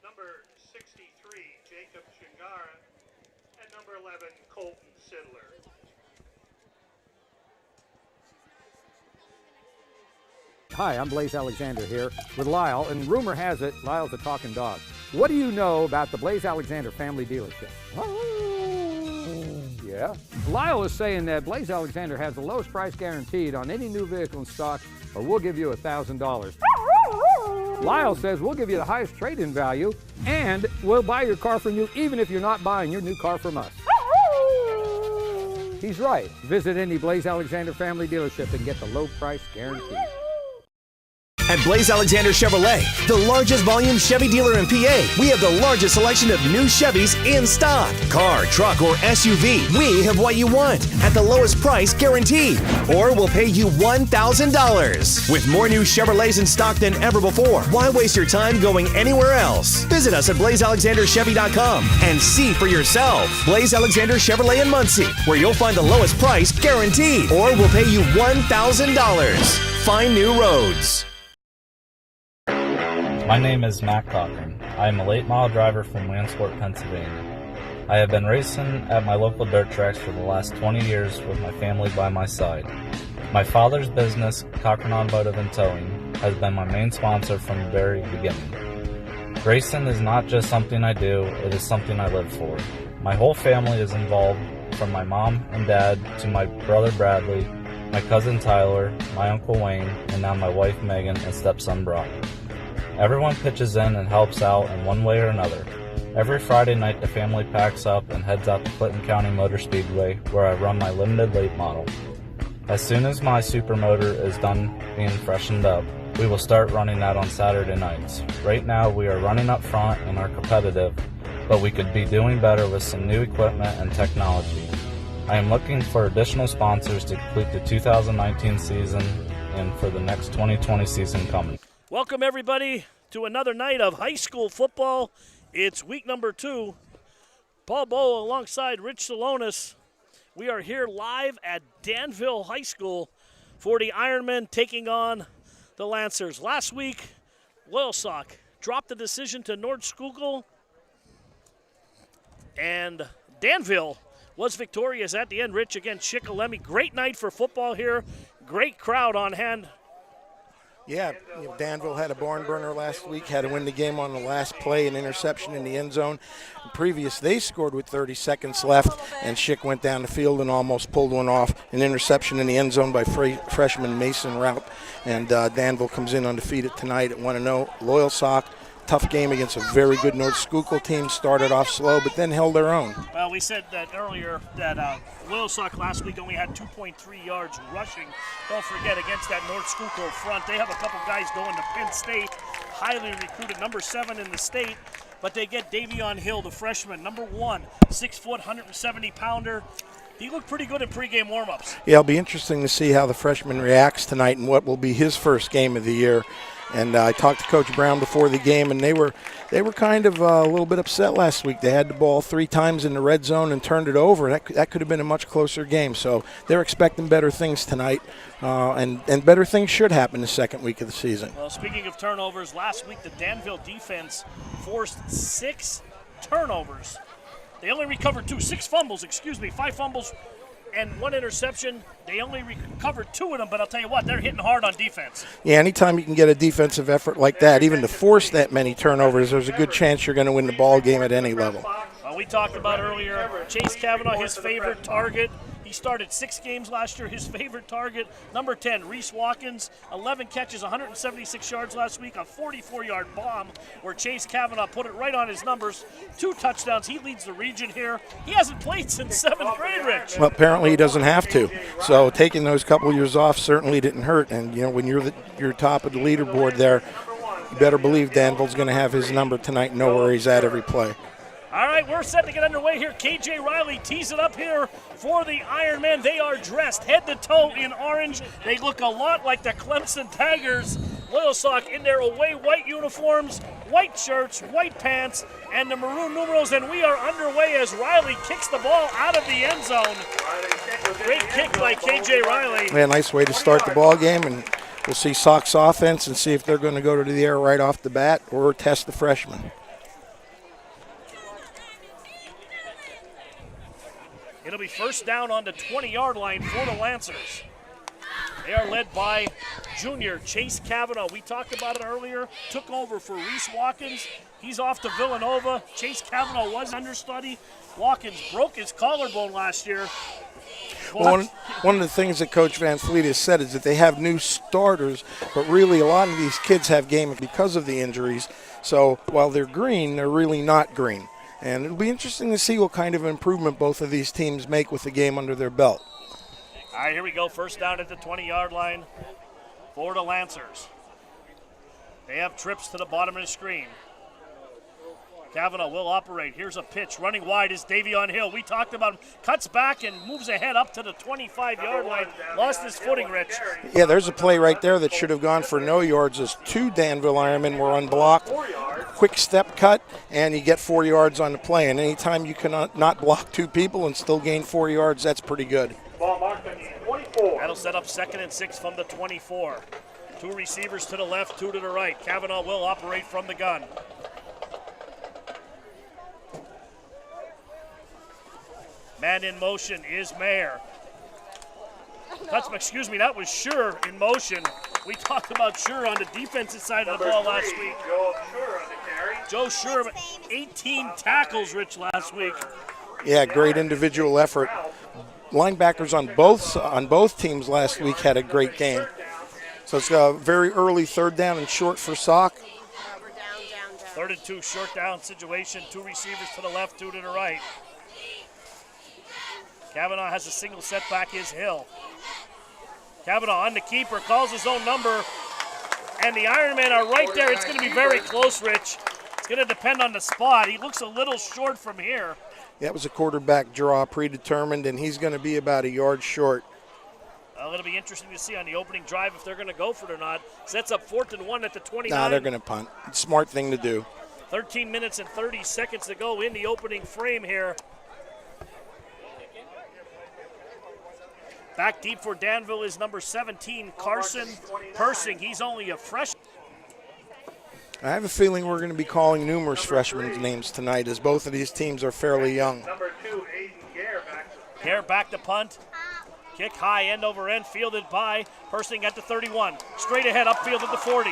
number 63, Jacob Shingara, and number 11, Colton Sidler. Hi, I'm Blaze Alexander here with Lyle, and rumor has it Lyle's a talking dog. What do you know about the Blaze Alexander family dealership? Yeah. Lyle is saying that Blaze Alexander has the lowest price guaranteed on any new vehicle in stock, or we'll give you $1,000. Lyle says we'll give you the highest trade-in value, and we'll buy your car from you even if you're not buying your new car from us. He's right. Visit any Blaze Alexander family dealership and get the low price guarantee. At Blaze Alexander Chevrolet, the largest volume Chevy dealer in PA, we have the largest selection of new Chevys in stock. Car, truck, or SUV, we have what you want at the lowest price guaranteed. Or we'll pay you $1,000. With more new Chevrolets in stock than ever before, why waste your time going anywhere else? Visit us at BlazeAlexanderChevy.com and see for yourself. Blaze Alexander Chevrolet in Muncie, where you'll find the lowest price guaranteed. Or we'll pay you $1,000. Find new roads. My name is Matt Cochran. I am a late model driver from Williamsport, Pennsylvania. I have been racing at my local dirt tracks for the last 20 years with my family by my side. My father's business, Cochran Automotive and Towing, has been my main sponsor from the very beginning. Racing is not just something I do, it is something I live for. My whole family is involved, from my mom and dad to my brother Bradley, my cousin Tyler, my uncle Wayne, and now my wife Megan and stepson Brock. Everyone pitches in and helps out in one way or another. Every Friday night the family packs up and heads out to Clinton County Motor Speedway, where I run my limited late model. As soon as my supermotor is done being freshened up, we will start running that on Saturday nights. Right now we are running up front and are competitive, but we could be doing better with some new equipment and technology. I am looking for additional sponsors to complete the 2019 season and for the next 2020 season coming. Welcome, everybody, to another night of high school football. It's week number 2. Paul Bowe alongside Rich Salonis. We are here live at Danville High School for the Ironmen taking on the Lancers. Last week, Loyalsock dropped the decision to Nord Schuylkill, and Danville was victorious at the end. Rich against Shikellamy. Great night for football here. Great crowd on hand. Yeah, Danville had a barn burner last week, had to win the game on the last play, an interception in the end zone. Previous, they scored with 30 seconds left, and Schick went down the field and almost pulled one off, an interception in the end zone by freshman Mason Rout. And Danville comes in undefeated tonight at 1-0. Loyalsock, tough game against a very good Nord Schuylkill team, started off slow, but then held their own. Well, we said that earlier that Loyalsock last week only had 2.3 yards rushing. Don't forget, against that Nord Schuylkill front, they have a couple guys going to Penn State, highly recruited, number 7 in the state, but they get Davion Hill, the freshman, number 1, 6 foot, 170-pounder. He looked pretty good in pregame warmups. Yeah, it'll be interesting to see how the freshman reacts tonight and what will be his first game of the year. And I talked to Coach Brown before the game, and they were kind of a little bit upset last week. They had the ball 3 times in the red zone and turned it over. That could have been a much closer game. So they're expecting better things tonight, and better things should happen the second week of the season. Well, speaking of turnovers, last week the Danville defense forced 6 turnovers. They only recovered 2, 6 fumbles, 5 fumbles and 1 interception. They only recovered 2 of them, but I'll tell you what, they're hitting hard on defense. Yeah, anytime you can get a defensive effort like that, even to force that many turnovers, there's a good chance you're going to win the ball game at any level. We talked about earlier, Chase Kavanaugh, his favorite target. He started 6 games last year, his favorite target. Number 10, Reese Watkins, 11 catches, 176 yards last week, a 44-yard bomb where Chase Kavanaugh put it right on his numbers. 2 touchdowns. He leads the region here. He hasn't played since 7th grade, Rich. Well, apparently he doesn't have to. So taking those couple years off certainly didn't hurt. And, when you're top of the leaderboard there, you better believe Danville's going to have his number tonight and know where he's at every play. All right, we're set to get underway here. KJ Riley tees it up here for the Ironmen. They are dressed head to toe in orange. They look a lot like the Clemson Tigers. Loyalsock in their away white uniforms, white shirts, white pants, and the maroon numerals. And we are underway as Riley kicks the ball out of the end zone. Great kick by KJ Riley. Yeah, nice way to start the ball game. And we'll see Sock's offense and see if they're going to go to the air right off the bat or test the freshman. It'll be first down on the 20-yard line for the Lancers. They are led by junior Chase Kavanaugh. We talked about it earlier. Took over for Reese Watkins. He's off to Villanova. Chase Kavanaugh was understudy. Watkins broke his collarbone last year. Well, one of the things that Coach Van Fleet has said is that they have new starters, but really a lot of these kids have game because of the injuries. So while they're green, they're really not green. And it'll be interesting to see what kind of improvement both of these teams make with the game under their belt. All right, here we go. First down at the 20-yard line for the Lancers. They have trips to the bottom of the screen. Kavanaugh will operate. Here's a pitch. Running wide is Davion Hill. We talked about him. Cuts back and moves ahead up to the 25-yard line. Lost his footing, Rich. Yeah, there's a play right there that should have gone for no yards as two Danville Ironmen were unblocked. Quick step cut, and you get 4 yards on the play. And anytime you can not block two people and still gain 4 yards, that's pretty good. Ball marked on the 24. That'll set up 2nd and 6 from the 24. Two receivers to the left, two to the right. Kavanaugh will operate from the gun. Man in motion is Mayer. That was Sure in motion. We talked about Sure on the defensive side of the ball last week. Joe Sure, 18 tackles, Rich, last week. Yeah, great individual effort. Linebackers on both teams last week had a great game. So it's a very early 3rd down and short for Sock. 3rd and 2, short down situation. Two receivers to the left, two to the right. Kavanaugh has a single setback, is Hill. Kavanaugh on the keeper, calls his own number, and the Ironmen are right there. It's going to be very close, Rich. It's going to depend on the spot. He looks a little short from here. That was a quarterback draw, predetermined, and he's going to be about a yard short. Well, it'll be interesting to see on the opening drive if they're going to go for it or not. Sets up 4th and 1 at the 29. Nah, they're going to punt. Smart thing to do. 13 minutes and 30 seconds to go in the opening frame here. Back deep for Danville is number 17, Carson Herzing. He's only a freshman. I have a feeling we're going to be calling numerous freshmen names tonight, as both of these teams are fairly young. Number 2, Aiden Gare back to punt. Kick high, end over end, fielded by Herzing at the 31. Straight ahead, upfield at the 40.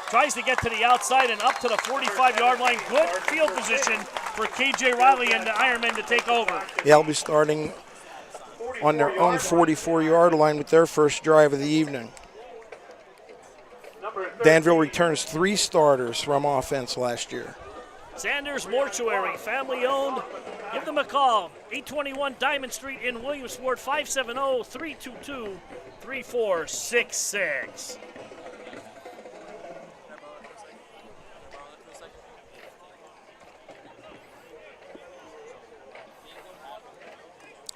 Tries to get to the outside and up to the 45-yard line. Good field position for KJ Riley and the Ironmen to take over. Yeah, they'll be starting on their own 44-yard line with their first drive of the evening. Danville returns 3 starters from offense last year. Sanders Mortuary, family owned. Give them a call. 821 Diamond Street in Williamsport, 570-322-3466.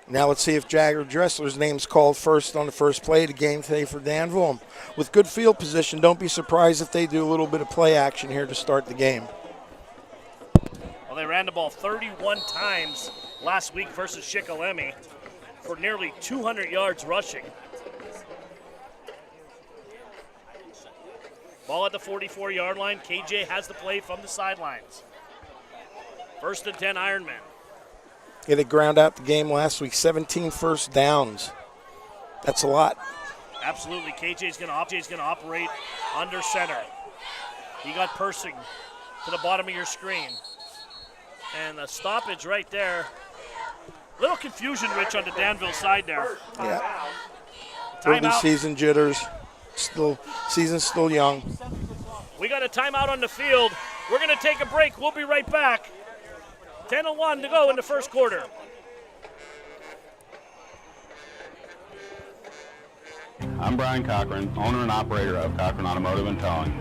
Now let's see if Jagger Dressler's name's called first on the first play of the game today for Danville. With good field position, don't be surprised if they do a little bit of play action here to start the game. Well, they ran the ball 31 times last week versus Shikellamy for nearly 200 yards rushing. Ball at the 44-yard line. KJ has the play from the sidelines. 1st and 10 Ironmen. Yeah, they ground out the game last week, 17 first downs. That's a lot. Absolutely. KJ's going to operate under center. You got Herzing to the bottom of your screen. And the stoppage right there. Little confusion, Rich, on the Danville side there. Yeah. Early season jitters. Season's still young. We got a timeout on the field. We're going to take a break. We'll be right back. 10-1 to go in the first quarter. I'm Brian Cochran, owner and operator of Cochran Automotive and Towing.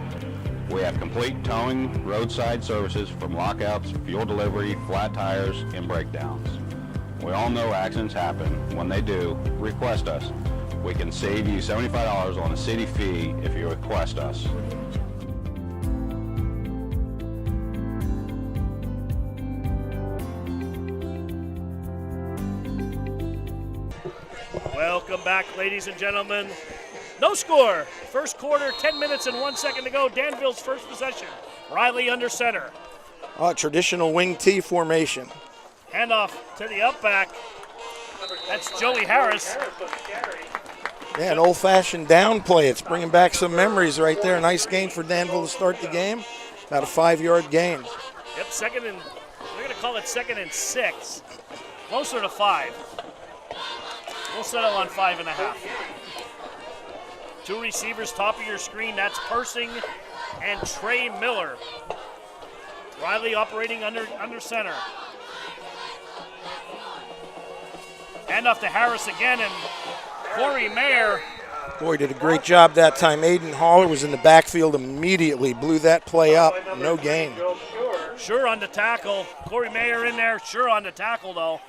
We have complete towing, roadside services from lockouts, fuel delivery, flat tires, and breakdowns. We all know accidents happen. When they do, request us. We can save you $75 on a city fee if you request us. Welcome back, ladies and gentlemen. No score. First quarter, 10 minutes and 1 second to go. Danville's first possession. Riley under center. Traditional wing T formation. Handoff to the up back. That's Joey Harris. Yeah, an old-fashioned down play. It's bringing back some memories right there. Nice gain for Danville to start the game. About a 5-yard gain. Yep, second and, we're going to call it 2nd and 6. Closer to 5. We'll settle on 5.5. 2 receivers, top of your screen. That's Persing and Trey Miller. Riley operating under center. Hand off to Harris again, and Corey Mayer. Boy, did a great job that time. Aiden Haller was in the backfield immediately, blew that play up, no gain. Sure on the tackle. Corey Mayer in there, sure on the tackle, though.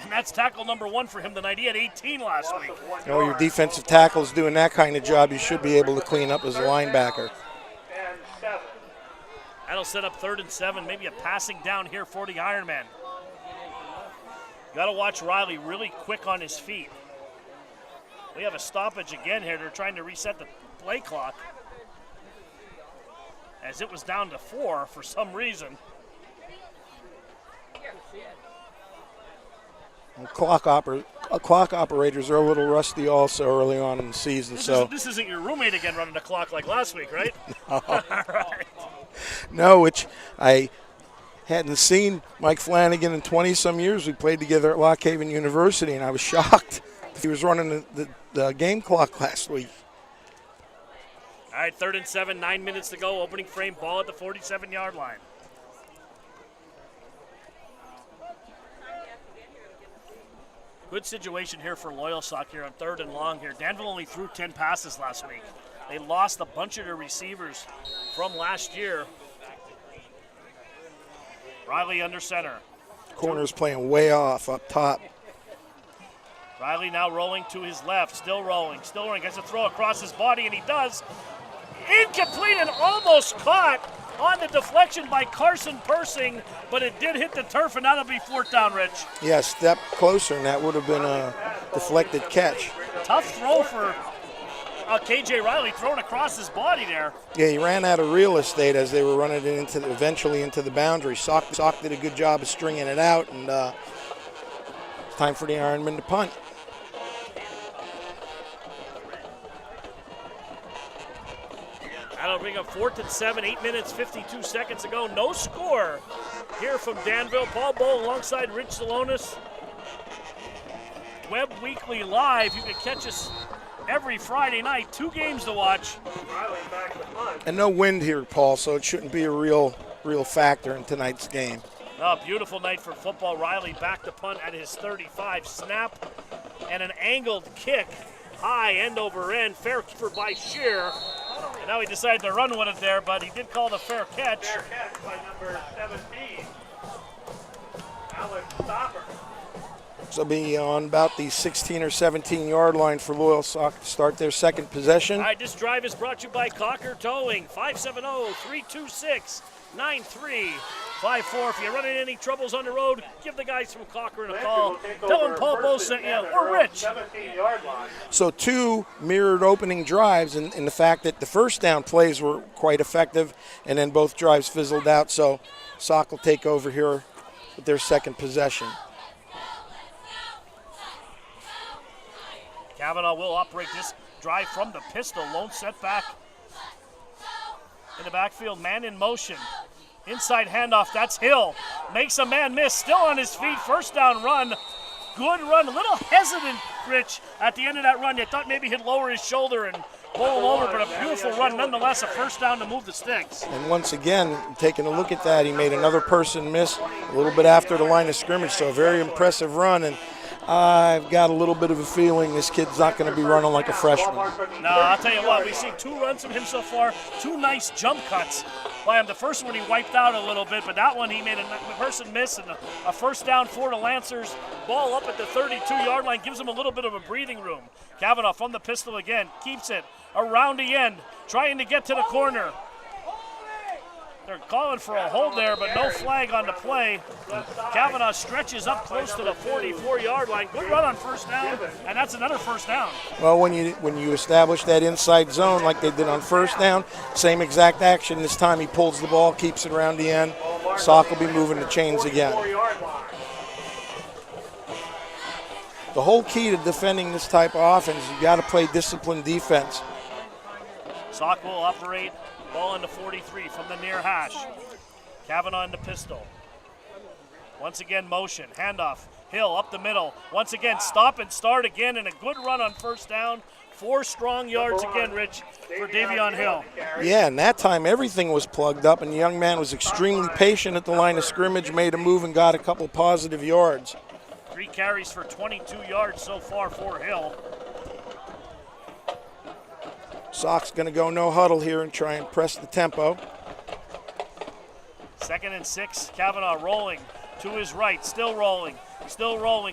And that's tackle number 1 for him tonight. He had 18 last week. Oh, your defensive tackle's doing that kind of job. You should be able to clean up as a linebacker. That'll set up 3rd and 7, maybe a passing down here for the Ironman. Got to watch Riley really quick on his feet. We have a stoppage again here. They're trying to reset the play clock, as it was down to 4 for some reason. And clock operators are a little rusty also early on in the season. This isn't your roommate again running the clock like last week, right? No. All right. No, which I hadn't seen Mike Flanagan in 20-some years. We played together at Lock Haven University, and I was shocked. He was running the game clock last week. All right, 3rd and 7, 9 minutes to go. Opening frame, ball at the 47-yard line. Good situation here for Loyalsock here on 3rd and long here. Danville only threw 10 passes last week. They lost a bunch of their receivers from last year. Riley under center. Corner's playing way off up top. Riley now rolling to his left, still rolling. Gets a throw across his body, and he does. Incomplete and almost caught on the deflection by Carson Herzing, but it did hit the turf, and that'll be 4th down, Rich. Yeah, step closer, and that would have been a deflected catch. Tough throw for KJ Riley, thrown across his body there. Yeah, he ran out of real estate as they were running it eventually into the boundary. Sock did a good job of stringing it out, and time for the Ironmen to punt. That'll bring up 4th and 7, 8 minutes, 52 seconds ago. No score here from Danville. Paul Bowl alongside Rich Salonis. WEBB Weekly Live. You can catch us every Friday night. 2 games to watch. And no wind here, Paul, so it shouldn't be a real factor in tonight's game. Oh, beautiful night for football. Riley back to punt at his 35. Snap and an angled kick. High, end over end. Fair keeper by Shear. And now he decided to run with it there, but he did call the fair catch. Fair catch by number 17, Alex Stopper. So be on about the 16 or 17-yard line for Loyalsock to start their second possession. All right, this drive is brought to you by Cocker Towing, 570-326-9354. If you're running any troubles on the road, give the guys from Cocker a call. Tell them Paul Bo sent you, or Rich. 17-yard line. So 2 mirrored opening drives in the fact that the first down plays were quite effective, and then both drives fizzled out. So Sock will take over here with their second possession. Kavanaugh will operate this drive from the pistol. Lone setback in the backfield. Man in motion. Inside handoff. That's Hill. Makes a man miss. Still on his feet. First down run. Good run. A little hesitant, Rich, at the end of that run. You thought maybe he'd lower his shoulder and bowl him over, but a beautiful run. Nonetheless, a first down to move the sticks. And once again, taking a look at that, he made another person miss a little bit after the line of scrimmage. So a very impressive run. And I've got a little bit of a feeling this kid's not going to be running like a freshman. No, I'll tell you what, we've seen 2 runs from him so far, 2 nice jump cuts by him. The first one he wiped out a little bit, but that one he made a person miss, and a first down for the Lancers. Ball up at the 32-yard line, gives him a little bit of a breathing room. Kavanaugh from the pistol again, keeps it around the end, trying to get to the corner. They're calling for a hold there, but no flag on the play. Kavanaugh stretches up close to the 44-yard line. Good run on first down, and that's another first down. Well, when you establish that inside zone like they did on first down, same exact action. This time he pulls the ball, keeps it around the end. Sock will be moving the chains again. the whole key to defending this type of offense is you got to play disciplined defense. Sock will operate, ball into 43 from the near hash. Kavanaugh in the pistol. Once again, motion, handoff, Hill up the middle. Once again, stop and start again, and a good run on first down. 4 strong yards again, Rich, for Davion Hill. Yeah, and that time everything was plugged up, and the young man was extremely patient at the line of scrimmage, made a move, and got a couple positive yards. 3 carries for 22 yards so far for Hill. Sock's going to go no huddle here and try and press the tempo. 2nd and 6, Kavanaugh rolling to his right, still rolling,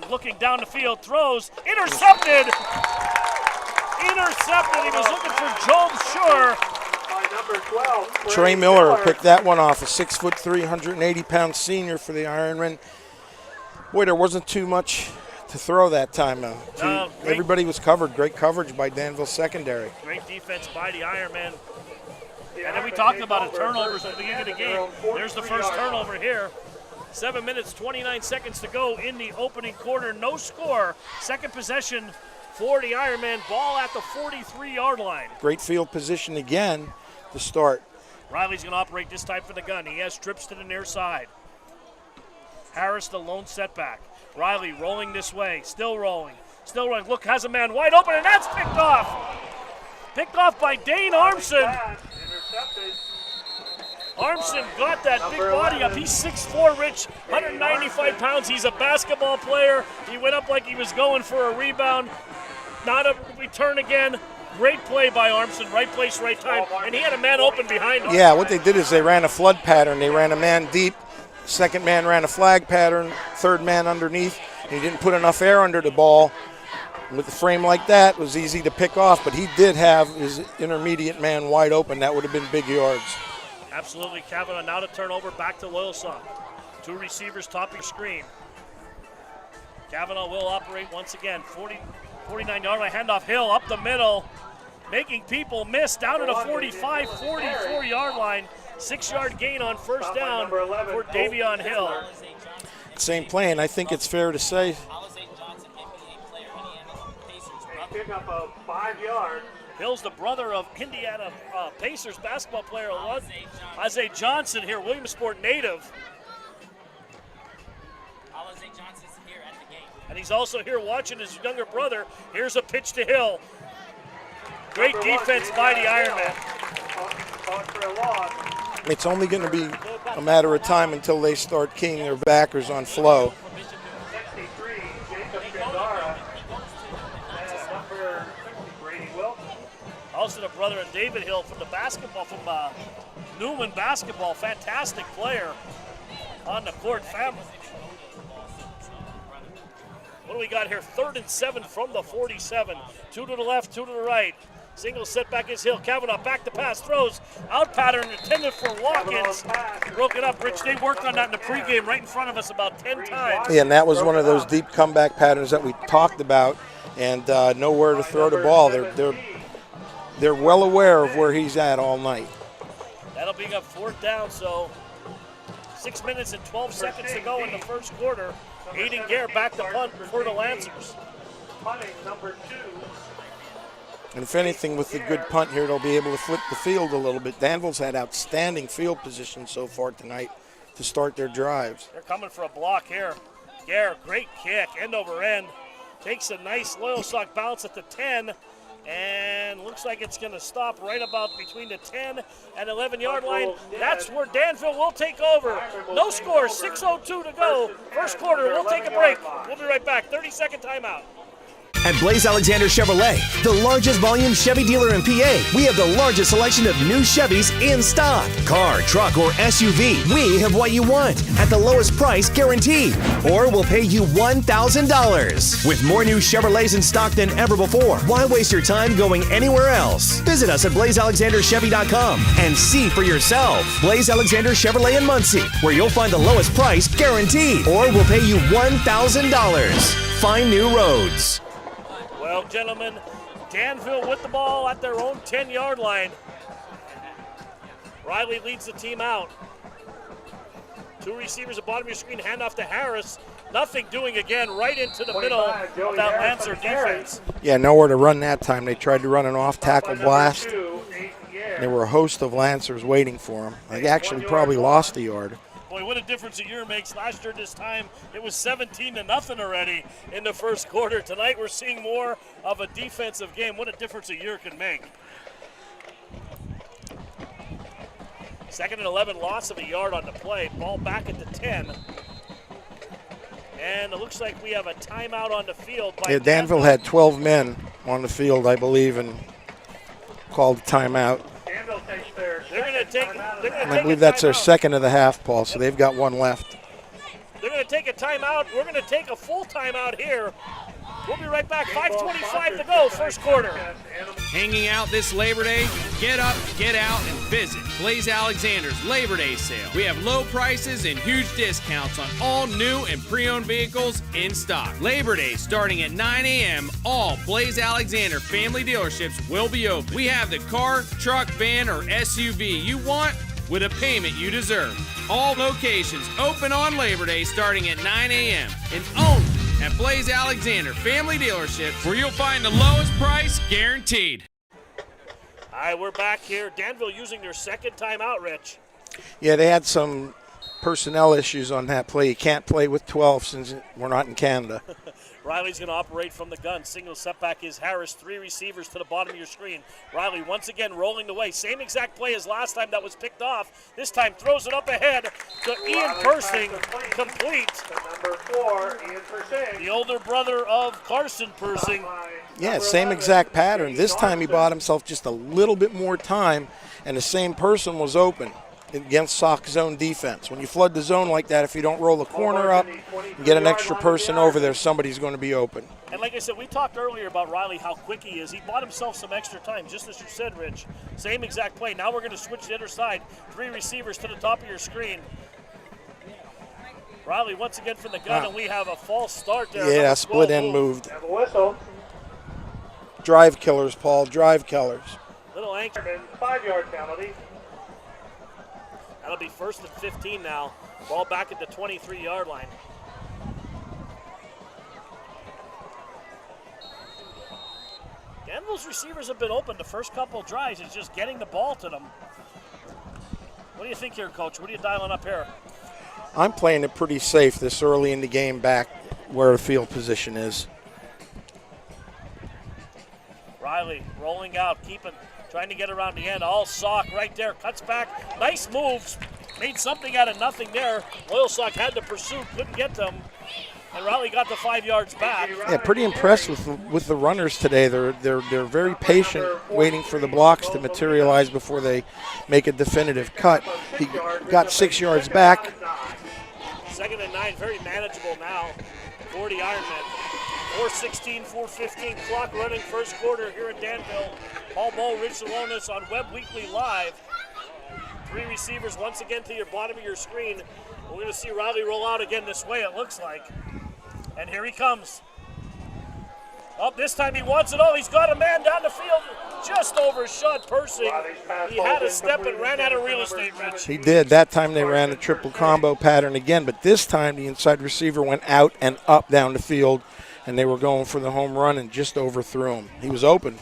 looking down the field, throws, intercepted! Intercepted, he was looking for Job Schur. By number 12, Trey Miller picked that one off, a 6'3", 180-pound senior for the Ironmen. Boy, there wasn't too much to throw that time. Everybody was covered. Great coverage by Danville secondary. Great defense by the Ironmen. And then we talked about turnovers at the beginning of the game. There's the first turnover here. 7 minutes, 29 seconds to go in the opening quarter. No score. Second possession for the Ironmen. Ball at the 43-yard line. Great field position again to start. Riley's going to operate this time for the gun. He has trips to the near side. Harris, the lone setback. Riley rolling this way, still rolling. Look, has a man wide open, and that's picked off. Picked off by Dane Armson. Intercepted. Armson got that big body up. He's 6'4", Rich, 195 pounds. He's a basketball player. He went up like he was going for a rebound. Not a return again. Great play by Armson, right place, right time. And he had a man open behind him. Yeah, what they did is they ran a flood pattern. They ran a man deep. Second man ran a flag pattern. Third man underneath. He didn't put enough air under the ball. With a frame like that, it was easy to pick off, but he did have his intermediate man wide open. That would have been big yards. Absolutely, Kavanaugh now to turn over back to Loyalsock. 2 receivers topping screen. Kavanaugh will operate once again. 49-yard line handoff, Hill up the middle, making people miss down to the 45, 44-yard line. 6-yard gain on first down for Davion Hill. Same play, and I think it's fair to say. Pick up a 5-yard. Hill's the brother of Indiana Pacers basketball player Isaiah Johnson here, Williamsport native. And he's also here watching his younger brother. Here's a pitch to Hill. Great defense by the Ironmen. It's only going to be a matter of time until they start keying their backers on flow. 63, Jacob Shindara. And number 60, Brady Wilson. Also the brother of David Hill from Newman basketball. Fantastic player on the court family. What do we got here? 3rd and 7 from the 47. 2 to the left, 2 to the right. Single setback is Hill. Kavanaugh back to pass, throws out pattern intended for Watkins. Broke it up, Rich. They worked on that in the pregame right in front of us about 10 times. Yeah, and that was one of those deep comeback patterns that we talked about, and nowhere to throw the ball. They're well aware of where he's at all night. That'll be a 4th down, so 6 minutes and 12 seconds to go in the first quarter. Aiden Gare back to punt for the Lancers. Punting number 2. And if anything, with the good punt here, they'll be able to flip the field a little bit. Danville's had outstanding field position so far tonight to start their drives. They're coming for a block here. Gare, great kick, end over end. Takes a nice Loyalsock bounce at the 10. And looks like it's going to stop right about between the 10 and 11-yard line. That's where Danville will take over. No score, 6:02 to go. First quarter, we'll take a break. We'll be right back. 30-second timeout. At Blaze Alexander Chevrolet, the largest volume Chevy dealer in PA, we have the largest selection of new Chevys in stock. Car, truck, or SUV, we have what you want at the lowest price guaranteed. Or we'll pay you $1,000. With more new Chevrolets in stock than ever before, why waste your time going anywhere else? Visit us at BlazeAlexanderChevy.com and see for yourself. Blaze Alexander Chevrolet in Muncie, where you'll find the lowest price guaranteed. Or we'll pay you $1,000. Find new roads. Well, gentlemen, Danville with the ball at their own 10-yard line. Riley leads the team out. 2 receivers at bottom of your screen, handoff to Harris. nothing doing again right into the middle of that Lancer defense. Yeah, nowhere to run that time. They tried to run an off-tackle blast. There were a host of Lancers waiting for them. They actually probably lost a yard. Boy, what a difference a year makes. Last year this time, it was 17-0 already in the first quarter. Tonight we're seeing more of a defensive game. What a difference a year can make. 2nd and 11, loss of a yard on the play. Ball back at the 10. And it looks like we have a timeout on the field. Yeah, Danville had 12 men on the field, I believe, and called a timeout. They're going to take. I believe that's their second of the half, Paul, so they've got one left. They're going to take a timeout. We're going to take a full timeout here. We'll be right back. 5:25 to go, first quarter. Hanging out this Labor Day? Get up, get out, and visit Blaze Alexander's Labor Day sale. We have low prices and huge discounts on all new and pre-owned vehicles in stock. Labor Day starting at 9 a.m. All Blaze Alexander family dealerships will be open. We have the car, truck, van, or SUV you want with a payment you deserve. All locations open on Labor Day starting at 9 a.m. and only at Blaze Alexander Family Dealerships, where you'll find the lowest price guaranteed. All right, we're back here. Danville using their second timeout, Rich. Yeah, they had some personnel issues on that play. You can't play with 12 since we're not in Canada. Riley's going to operate from the gun. Single setback is Harris. 3 receivers to the bottom of your screen. Riley once again rolling the way. Same exact play as last time that was picked off. This time throws it up ahead to Ian Persing. Complete. Number 4, Ian Persing. The older brother of Carson Herzing. Yeah, same exact pattern. This time he bought himself just a little bit more time, and the same person was open against Sock zone defense. When you flood the zone like that, if you don't roll the corner up and get an extra person over there, somebody's going to be open. And like I said, we talked earlier about Riley, how quick he is. He bought himself some extra time, just as you said, Rich. Same exact play. Now we're going to switch to the other side. 3 receivers to the top of your screen. Riley once again from the gun, and we have a false start there. Yeah, split end moved. Have a whistle. Drive killers, Paul, drive killers. Little anchor. 5-yard penalty. That'll be 1st and 15 now. Ball back at the 23-yard line. Danville's receivers have been open the first couple drives. It's just getting the ball to them. What do you think here, Coach? What are you dialing up here? I'm playing it pretty safe this early in the game back where the field position is. Riley rolling out, trying to get around the end. All Sock right there, cuts back. Nice moves. Made something out of nothing there. Loyalsock had to pursue, couldn't get them. And Riley got the 5 yards back. Yeah, pretty impressed with the runners today. They're very patient, waiting for the blocks to materialize before they make a definitive cut. He got 6 yards back. 2nd and 9, very manageable now for the Ironmen. 4:16, 4:15 clock running first quarter here in Danville. Paul Bowe, Rich Salonis on Web Weekly Live. 3 receivers once again to your bottom of your screen. We're going to see Riley roll out again this way, it looks like. And here he comes. Oh, this time he wants it all. He's got a man down the field. Just overshot Persing. He had a step and ran out of real estate, Rich. He did. That time they ran the triple combo pattern again, but this time the inside receiver went out and up down the field, and they were going for the home run and just overthrew him. He was open.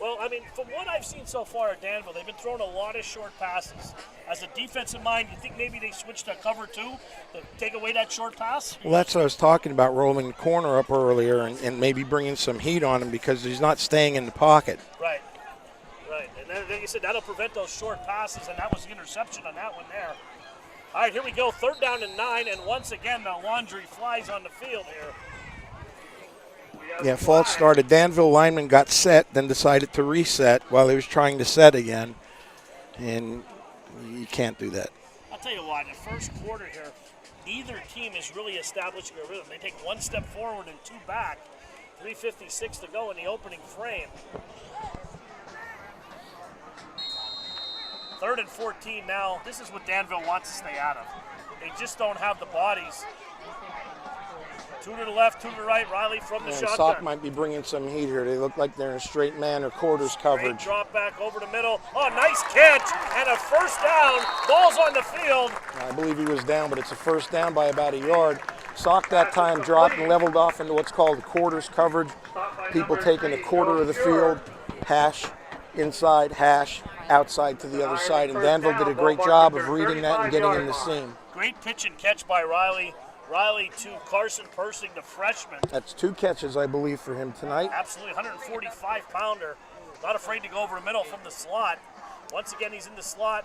Well, I mean, from what I've seen so far at Danville, they've been throwing a lot of short passes. As a defensive mind, you think maybe they switched to cover 2 to take away that short pass? Well, that's what I was talking about, rolling the corner up earlier and maybe bringing some heat on him because he's not staying in the pocket. Right. And then, like you said, that'll prevent those short passes, and that was the interception on that one there. All right, here we go, 3rd down and 9, and once again, the laundry flies on the field here. Yeah, false started. Danville lineman got set, then decided to reset while he was trying to set again, and you can't do that. I'll tell you what, in the first quarter here, neither team is really establishing a rhythm. They take 1 step forward and 2 back. 3:56 to go in the opening frame. 3rd and 14 now. This is what Danville wants to stay out of. They just don't have the bodies. 2 to the left, 2 to the right. Riley from the shotgun. Sock might be bringing some heat here. They look like they're in a straight man or quarters coverage. Great drop back over the middle. Oh, nice catch and a 1st down. Ball's on the field. I believe he was down, but it's a 1st down by about a yard. Sock that time dropped and leveled off into what's called quarters coverage. People taking a quarter of the field, hash, inside, hash, outside to the other side. And Danville did a great job of reading that and getting in the seam. Great pitch and catch by Riley. Riley to Carson Herzing, the freshman. That's 2 catches, I believe, for him tonight. Absolutely, 145-pounder. Not afraid to go over the middle from the slot. Once again, he's in the slot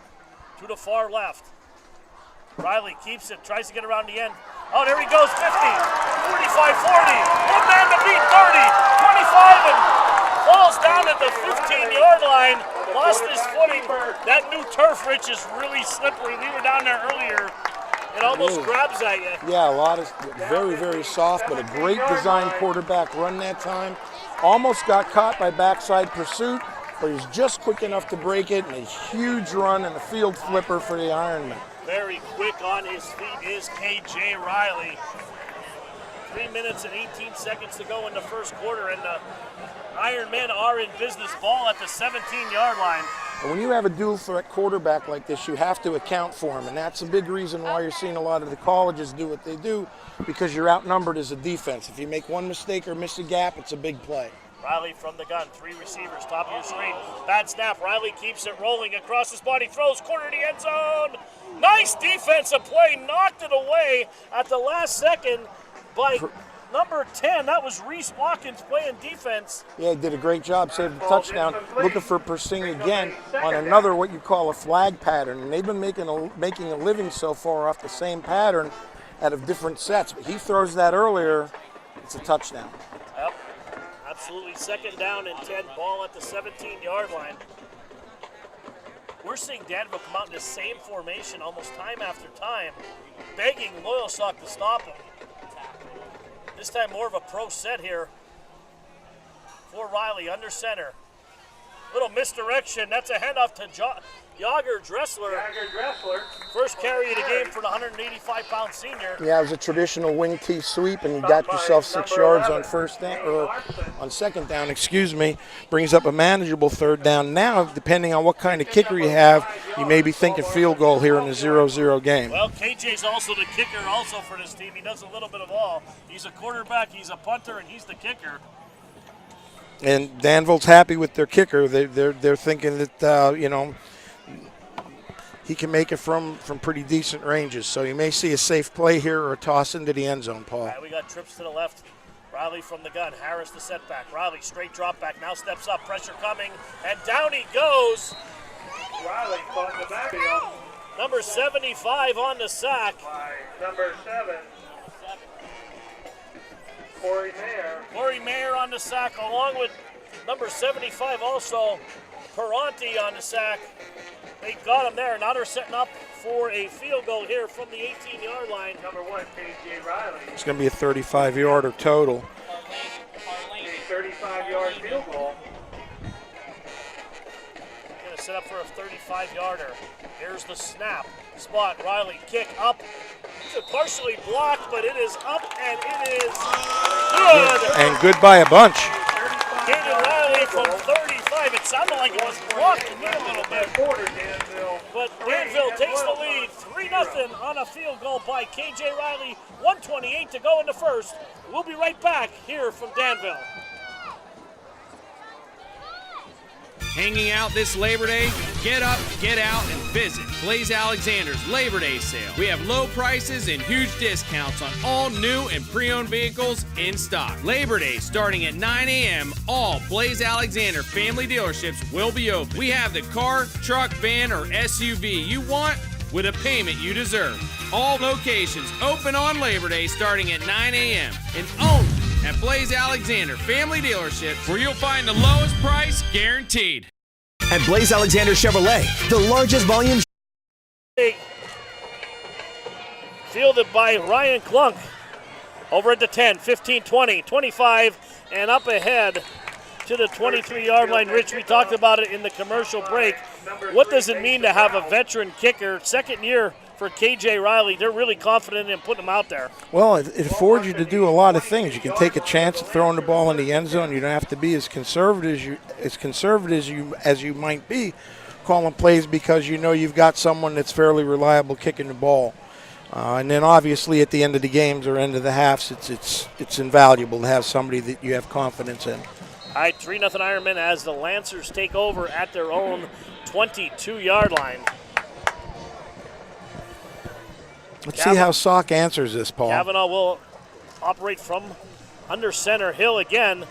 to the far left. Riley keeps it, tries to get around the end. Oh, there he goes, 50, 45, 40. One man to beat 30, 25, and falls down at the 15-yard line. Lost his footing. That new turf, Rich, is really slippery. We were down there earlier. It almost grabs at you. Yeah, a lot of very, very soft, but a great design quarterback run that time. Almost got caught by backside pursuit, but he was just quick enough to break it, and a huge run and a field flipper for the Ironman. Very quick on his feet is K.J. Riley. 3 minutes and 18 seconds to go in the first quarter, and the Ironmen are in business. Ball at the 17-yard line. And when you have a dual threat quarterback like this, you have to account for him, and that's a big reason why you're seeing a lot of the colleges do what they do, because you're outnumbered as a defense. If you make one mistake or miss a gap, it's a big play. Riley from the gun, 3 receivers, top of your screen. Bad snap, Riley keeps it rolling across his body, throws corner to the end zone. Nice defensive play, knocked it away at the last second by number 10. That was Reese Watkins playing defense. Yeah, he did a great job, saved the touchdown. Looking for Persing again on another what you call a flag pattern, and they've been making a living so far off the same pattern out of different sets. But he throws that earlier, it's a touchdown. Yep, absolutely. Second down and 10, ball at the 17-yard line. We're seeing Danville come out in the same formation almost time after time, begging Loyalsock to stop him. This time more of a pro set here for Riley under center. Little misdirection. That's a handoff to Yager Dressler. First carry of the game for the 185-pound senior. Yeah, it was a traditional wing T sweep, and you got yourself 6 yards on on second down, excuse me. Brings up a manageable third down. Now, depending on what kind of kicker you have, you may be thinking field goal here in a 0-0 game. Well, KJ's also the kicker also for this team. He does a little bit of all. He's a quarterback, he's a punter, and he's the kicker. And Danville's happy with their kicker. They're thinking that he can make it from pretty decent ranges. So you may see a safe play here or a toss into the end zone, Paul. All right, we got trips to the left. Riley from the gun. Harris the setback. Riley straight drop back. Now steps up. Pressure coming, and down he goes. Riley caught in the backfield. Number 75 on the sack. By number 7. Corey Mayer on the sack, along with number 75 also, Peranti on the sack. They got him there. Now they're setting up for a field goal here from the 18-yard line. Number 1, K.J. Riley. It's going to be a 35-yarder total. A 35-yard field goal. Going to set up for a 35-yarder. Here's the snap. Spot, Riley, kick up. It's partially blocked, but it is up, and it is good. And good by a bunch. Caden Riley from 35. It sounded like it was blocked a little bit. But Danville takes the lead, 3-0 on a field goal by K.J. Riley. 1:28 to go in the first. We'll be right back here from Danville. Hanging out this Labor Day? Get up, get out, and visit Blaze Alexander's Labor Day sale. We have low prices and huge discounts on all new and pre-owned vehicles in stock. Labor Day starting at 9 a.m. All Blaze Alexander family dealerships will be open. We have the car, truck, van, or SUV you want with a payment you deserve. All locations open on Labor Day starting at 9 a.m. and only at Blaze Alexander Family Dealerships, where you'll find the lowest price guaranteed. At Blaze Alexander Chevrolet, the largest volume. Fielded by Ryan Klunk. Over at the 10, 15, 20, 25, and up ahead to the 23-yard line. Rich, we talked about it in the commercial break. What does it mean to have a veteran kicker, second year for K.J. Riley? They're really confident in putting him out there. Well, it affords you to do a lot of things. You can take a chance at throwing the ball in the end zone. You don't have to be as conservative as you might be calling plays, because you know you've got someone that's fairly reliable kicking the ball. And then obviously at the end of the games or end of the halves, it's invaluable to have somebody that you have confidence in. All right, 3-0 Ironmen as the Lancers take over at their own 22-yard line. Let's see how Sock answers this, Paul. Kavanaugh will operate from under center. Hill again,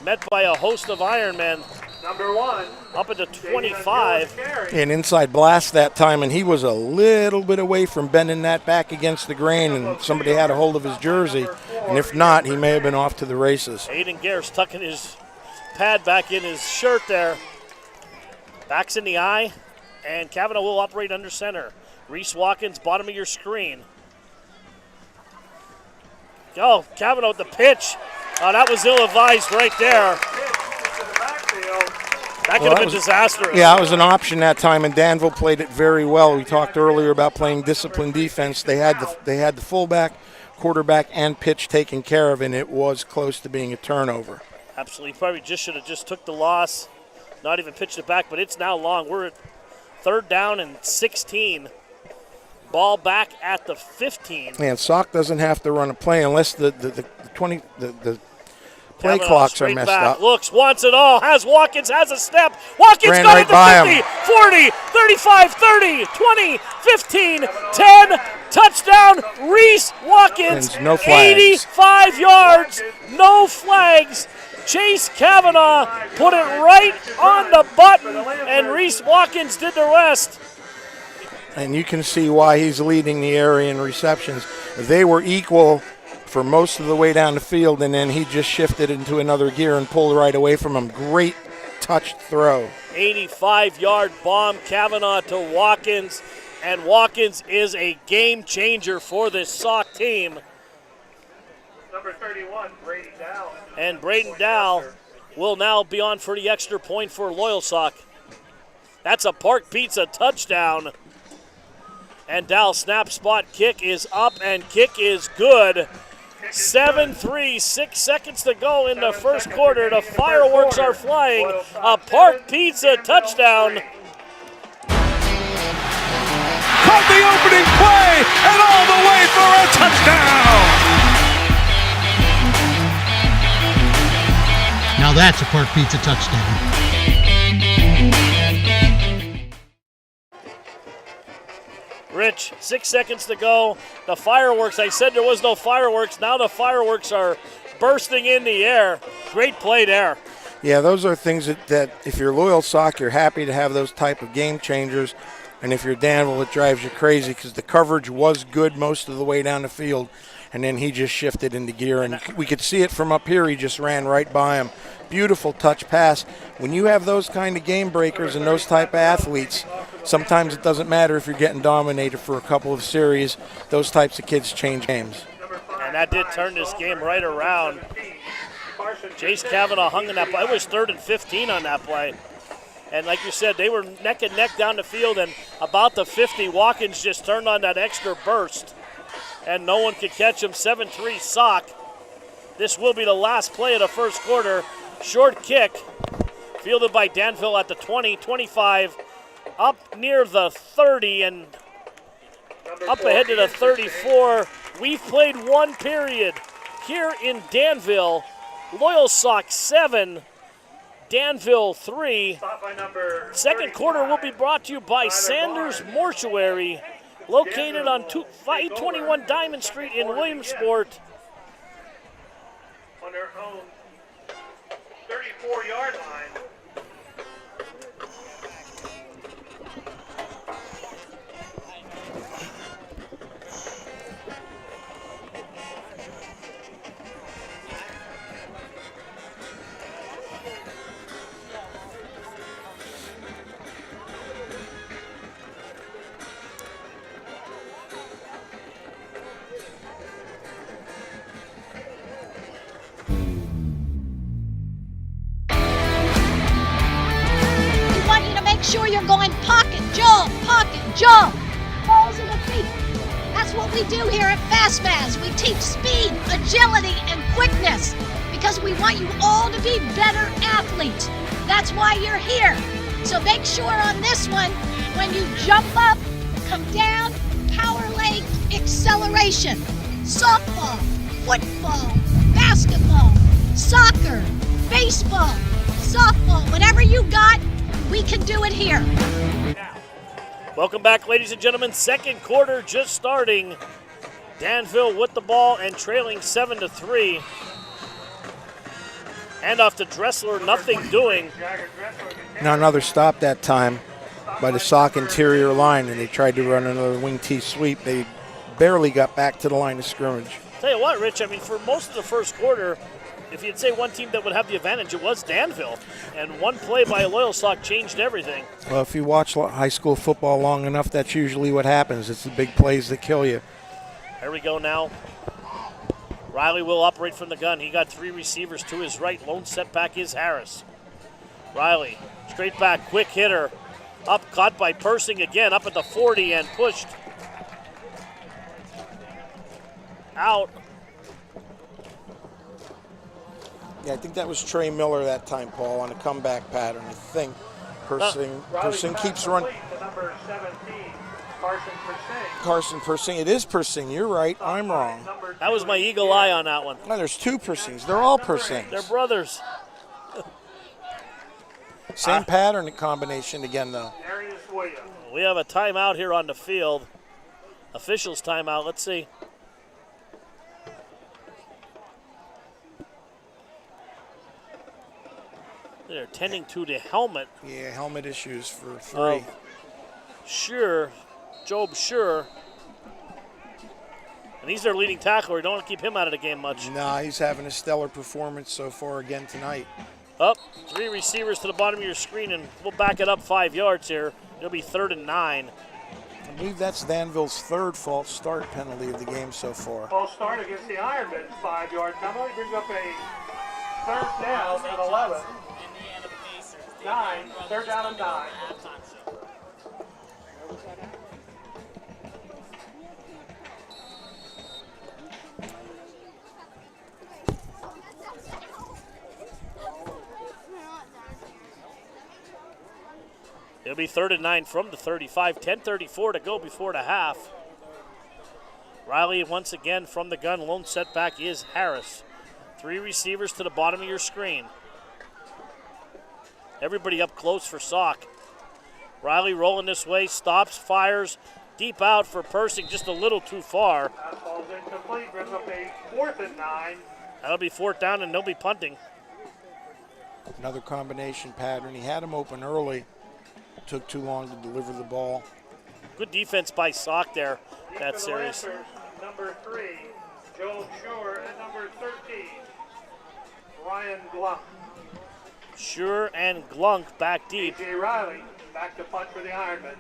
met by a host of Ironmen. Number 1. Up at the 25. An inside blast that time, and he was a little bit away from bending that back against the grain, and somebody had a hold of his jersey. And if not, he may have been off to the races. Aiden Garrett's tucking his pad back in his shirt there. Backs in the eye, and Kavanaugh will operate under center. Reese Watkins, bottom of your screen. Go, Kavanaugh with the pitch. Oh, that was ill-advised right there. That could have been disastrous. Yeah, it was an option that time, and Danville played it very well. We talked earlier about playing disciplined defense. They had the fullback, quarterback, and pitch taken care of, and it was close to being a turnover. Absolutely. Probably should have just took the loss, not even pitched it back, but it's now long. We're at 3rd down and 16. Ball back at the 15. And Sock doesn't have to run a play unless the play clocks are messed up. Looks, wants it all, Watkins has a step. Watkins ran got right it by to 50, him. 40, 35, 30, 20, 15, 10. Touchdown, Reese Watkins. And no flags. 85 yards, no flags. Chase Kavanaugh put it right on the button, and Reese Watkins did the rest. And you can see why he's leading the area in receptions. They were equal for most of the way down the field, and then he just shifted into another gear and pulled right away from him. Great touched throw. 85-yard bomb, Kavanaugh to Watkins, and Watkins is a game changer for this Sauk team. Number 31, Brady Dow. And Braden Dow will now be on for the extra point for Loyalsock. That's a Park Pizza touchdown. And Dow snap spot kick is up, and kick is good. 7-3, 6 seconds to go in the first quarter. The fireworks are flying. A Park Pizza touchdown. Caught the opening play and all the way for a touchdown. Now that's a Park Pizza touchdown. Rich, 6 seconds to go. The fireworks, I said there was no fireworks. Now the fireworks are bursting in the air. Great play there. Yeah, those are things that if you're Loyalsock, you're happy to have those type of game changers. And if you're Danville, it drives you crazy because the coverage was good most of the way down the field. And then he just shifted into gear. And we could see it from up here. He just ran right by him. Beautiful touch pass. When you have those kind of game breakers and those type of athletes, sometimes it doesn't matter if you're getting dominated for a couple of series. Those types of kids change games. And that did turn this game right around. Chase Kavanaugh hung in that play. It was 3rd and 15 on that play. And like you said, they were neck and neck down the field, and about the 50, Watkins just turned on that extra burst, and no one could catch him. 7-3 Sock. This will be the last play of the first quarter. Short kick, fielded by Danville at the 20, 25, up near the 30, and up ahead to the 34. We've played one period here in Danville. Loyalsock 7, Danville 3. Second quarter will be brought to you by Sanders Mortuary, located on 521 Diamond Street in Williamsport. On their own 34-yard line. Sure you're going pocket, jump, balls in the feet. That's what we do here at FastMaz. We teach speed, agility, and quickness because we want you all to be better athletes. That's why you're here. So make sure on this one, when you jump up, come down, power leg acceleration. Softball, football, basketball, soccer, baseball, softball, whatever you got, we can do it here. Welcome back, ladies and gentlemen. Second quarter just starting. Danville with the ball and trailing 7-3. Handoff to Dressler, nothing doing. Now another stop that time by the Sock interior line, and they tried to run another wing T sweep. They barely got back to the line of scrimmage. Tell you what, Rich, I mean, for most of the first quarter, if you'd say one team that would have the advantage, it was Danville. And one play by Loyalsock changed everything. Well, if you watch high school football long enough, that's usually what happens. It's the big plays that kill you. Here we go now. Riley will operate from the gun. He got 3 receivers to his right. Lone setback is Harris. Riley, straight back, quick hitter. Up, caught by Persing again, up at the 40 and pushed out. Yeah, I think that was Trey Miller that time, Paul, on a comeback pattern. I think Persing keeps running. Number 17, Carson Herzing. Carson Persing. It is Persing. You're right. I'm wrong. That was my eagle eye on that one. No, there's 2 Persings. They're all Persings. They're brothers. Same pattern and combination again, though. We have a timeout here on the field. Officials timeout. Let's see. They're tending to the helmet. Yeah, helmet issues for 3. Sure, Job Sure. And he's their leading tackler. We don't want to keep him out of the game much. Nah, he's having a stellar performance so far again tonight. Up, 3 receivers to the bottom of your screen, and we'll back it up 5 yards here. It'll be 3rd and 9. I believe that's Danville's 3rd false start penalty of the game so far. False start against the Ironmen, 5-yard penalty. Brings up a 3rd down and 11. 9, 3rd down and 9. It'll be 3rd and 9 from the 35. 10:34 to go before the half. Riley once again from the gun. Lone setback is Harris. 3 receivers to the bottom of your screen. Everybody up close for Sock. Riley rolling this way, stops, fires, deep out for Persing, just a little too far. That ball's incomplete, brings up a 4th and 9. That'll be 4th down and they'll be punting. Another combination pattern. He had him open early. Took too long to deliver the ball. Good defense by Sock there, that series. Lancers, number 3, Joe Shure, and number 13, Ryan Glunk. Shure and Glunk back deep. A.J. Riley back to punt for the Ironmen.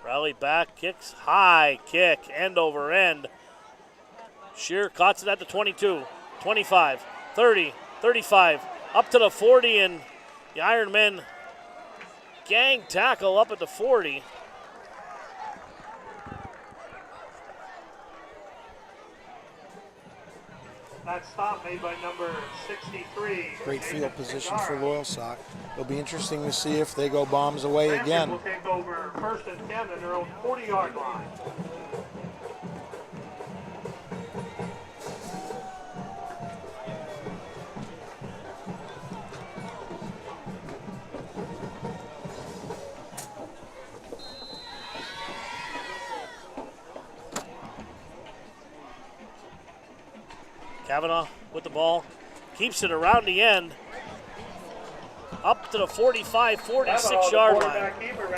Riley back, kicks, high kick, end over end. Shure caught it at the 22, 25, 30, 35, up to the 40, and the Ironmen gang tackle up at the 40. That stop made by number 63. Great field position for Loyalsock. It'll be interesting to see if they go bombs away Lancers again. will take over 1st and 10 in their own 40-yard line. Kavanaugh with the ball, keeps it around the end, up to the 45, 46-yard line.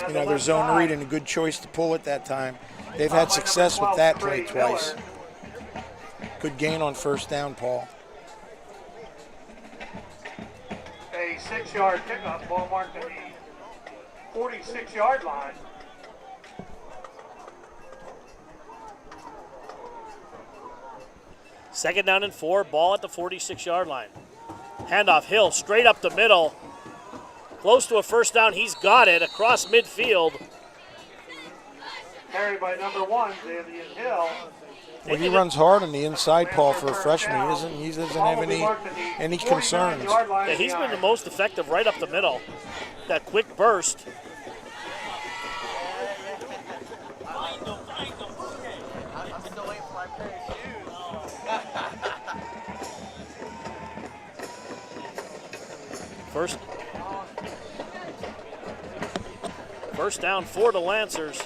You know, their zone read and a good choice to pull it that time. They've had success with that play twice. Good gain on 1st down, Paul. A 6-yard pickup, ball marked at the 46-yard line. Second down and 4, ball at the 46-yard line. Handoff, Hill straight up the middle. Close to a 1st down, he's got it across midfield. Carried by number 1, Xavier Hill. Well, he runs hard on the inside, Paul, for a freshman. He doesn't have any concerns. Yeah, he's been the most effective right up the middle. That quick burst. First down for the Lancers.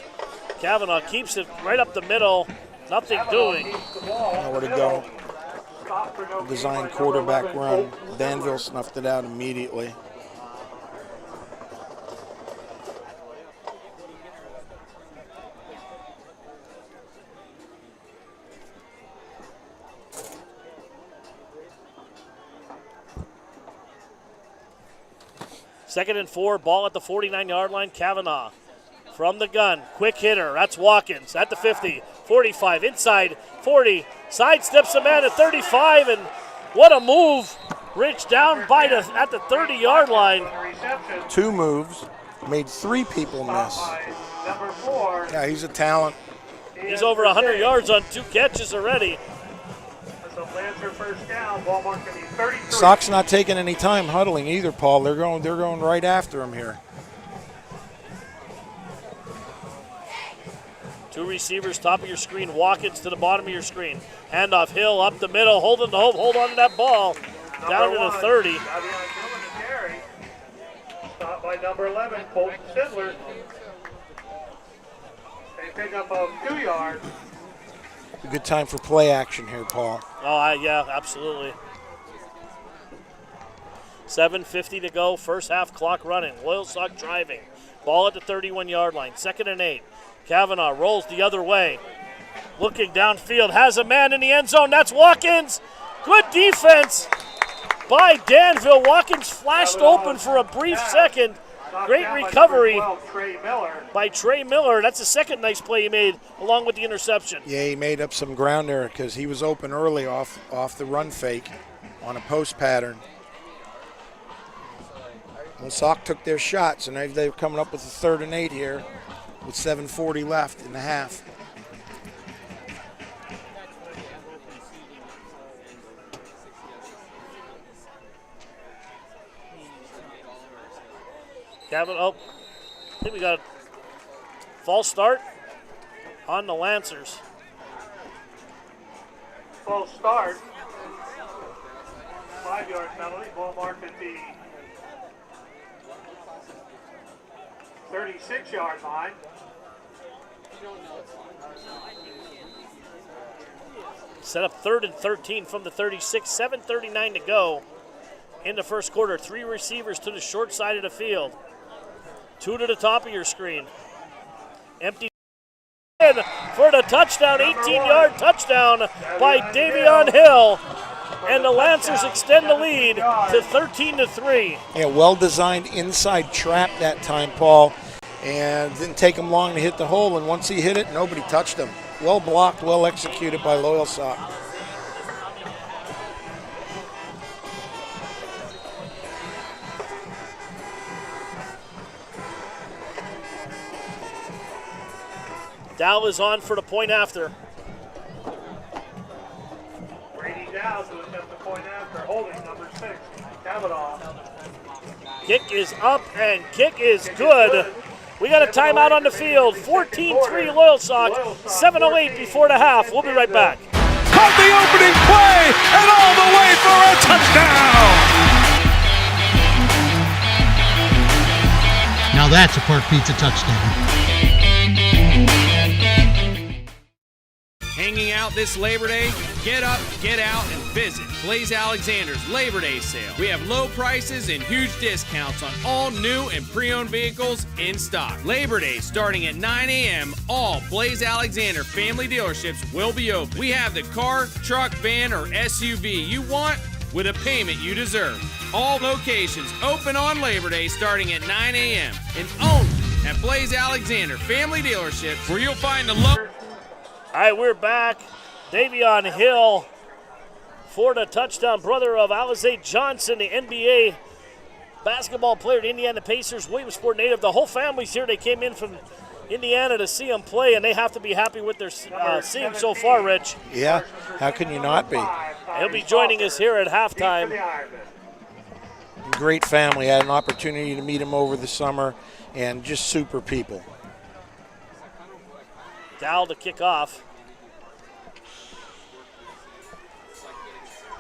Kavanaugh keeps it right up the middle. Nothing doing. Nowhere to go. Design quarterback run. Danville snuffed it out immediately. Second and 4, ball at the 49-yard line. Kavanaugh from the gun, quick hitter. That's Watkins at the 50, 45, inside 40, sidesteps a man at 35, and what a move! Rich down by at the 30-yard line. 2 moves, made 3 people miss. Yeah, he's a talent. He's over 100 yards on 2 catches already. First down, ball marked at the 33. Sock's not taking any time huddling either, Paul. They're going right after him here. 2 receivers, top of your screen. Watkins to the bottom of your screen. Handoff, Hill up the middle, hold on to that ball. Down to the 30. Stopped by number 11, Colton Sidler. They pick up 2 yards. A good time for play action here, Paul. Oh, yeah, absolutely. 7:50 to go, first half clock running. Loyalsock driving. Ball at the 31-yard line, 2nd and 8. Kavanaugh rolls the other way. Looking downfield, has a man in the end zone. That's Watkins. Good defense by Danville. Watkins flashed open for a brief second. Great recovery by Trey Miller. That's the second nice play he made along with the interception. Yeah, he made up some ground there because he was open early off the run fake on a post pattern. Well, Sock took their shots, and they're coming up with a 3rd and 8 here with 7:40 left in the half. Kavanaugh, I think we got a false start on the Lancers. False start. 5-yard penalty. Ball marked at the 36-yard line. Set up 3rd and 13 from the 36. 7:39 to go in the first quarter. 3 receivers to the short side of the field. 2 to the top of your screen. Empty for the touchdown, 18-yard touchdown by Davion Hill. And the Lancers extend the lead to 13-3. Yeah, well-designed inside trap that time, Paul. And didn't take him long to hit the hole. And once he hit it, nobody touched him. Well blocked, well executed by Loyalsock. Dow is on for the point after. Brady Dow to attempt the point after. Holding number 6, Kavanaugh. Kick is up and kick is good. We got a timeout on the field. 14-3 Loyalsock. 7:08 before the half. We'll be right back. Caught the opening play and all the way for a touchdown. Now that's a Park Pizza touchdown. Hanging out this Labor Day? Get up, get out, and visit Blaze Alexander's Labor Day sale. We have low prices and huge discounts on all new and pre-owned vehicles in stock. Labor Day starting at 9 a.m. All Blaze Alexander family dealerships will be open. We have the car, truck, van, or SUV you want with a payment you deserve. All locations open on Labor Day starting at 9 a.m. and only at Blaze Alexander family dealerships where you'll find the low. All right, we're back. Davion Hill for the touchdown, brother of Alize Johnson, the NBA basketball player, the Indiana Pacers, Williamsport native. The whole family's here. They came in from Indiana to see them play, and they have to be happy with their seeing so far, Rich. Yeah, how can you not be? He'll be joining us here at halftime. Great family. Had an opportunity to meet him over the summer, and just super people. Dow to kick off.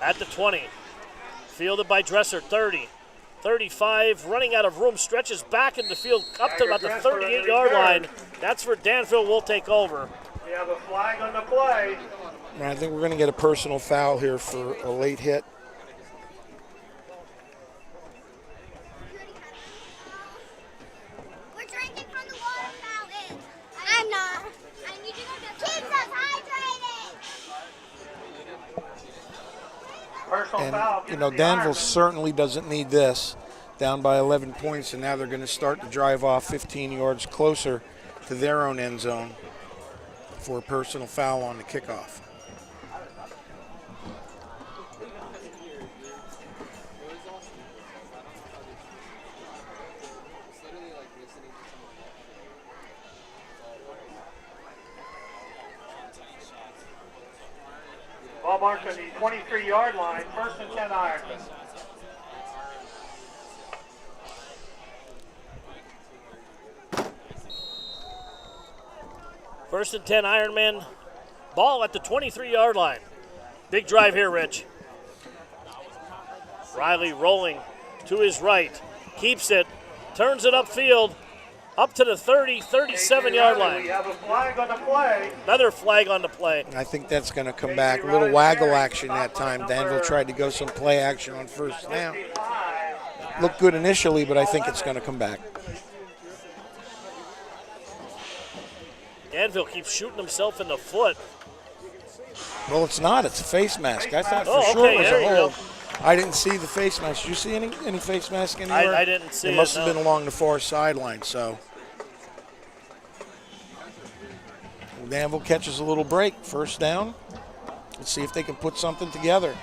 At the 20. Fielded by Dresser, 30. 35, running out of room, stretches back in the field up to about the 38-yard line. That's where Danville will take over. We have a flag on the play. I think we're going to get a personal foul here for a late hit. We're drinking from the water fountain. I'm not. I need to go to keeps us hydrated. Personal foul. Danville certainly doesn't need this. Down by 11 points, and now they're going to start to drive off 15 yards closer to their own end zone for a personal foul on the kickoff. Ball marked on the 23-yard line. First and 10 Ironman. First and 10 Ironman. Ball at the 23-yard line. Big drive here, Rich. Riley rolling to his right. Keeps it. Turns it upfield. Up to the 30, 37-yard line. We have a flag on the play. Another flag on the play. I think that's going to come back. A little waggle action that time. Danville tried to go some play action on first down. Looked good initially, but I think it's going to come back. Danville keeps shooting himself in the foot. Well, it's not. It's a face mask. I thought Oh, for sure okay, it was there a you hold. go. I didn't see the face mask. Did you see any face mask anywhere? I didn't see it. It must have no. been along the far sideline, so. Danville catches a little break. First down. Let's see if they can put something together.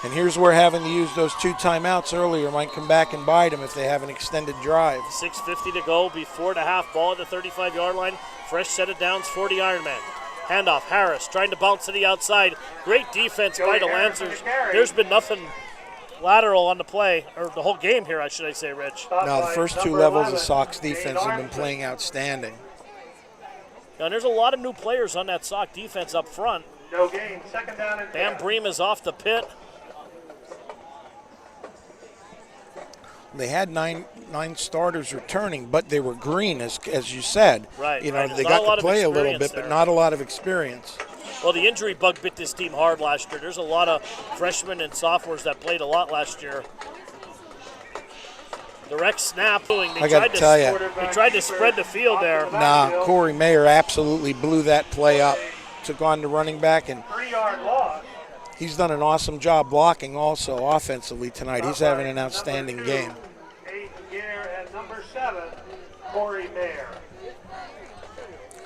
And here's where having to use those 2 timeouts earlier might come back and bite them if they have an extended drive. 6:50 to go before the half. Ball at the 35-yard line. Fresh set of downs for the Ironman. Handoff, Harris trying to bounce to the outside. Great defense by the Lancers. There's been nothing lateral on the play, or the whole game here, should I say, Rich. No, the first 2 levels of Sox defense have been playing outstanding. Now, there's a lot of new players on that Sox defense up front. No gain. Second down and 10. Bam Bream is off the pit. They had nine starters returning, but they were green, as you said. Right. You know, right. they got to play a little bit, but not a lot of experience. Well, the injury bug bit this team hard last year. There's a lot of freshmen and sophomores that played a lot last year. Direct snap. I got to tell you. They tried to spread the field there. Nah, Corey Mayer absolutely blew that play up. Took on the running back, and 3-yard loss. he's done an awesome job blocking also offensively tonight. He's having an outstanding game. 8 gear and number 7, Corey Mayer.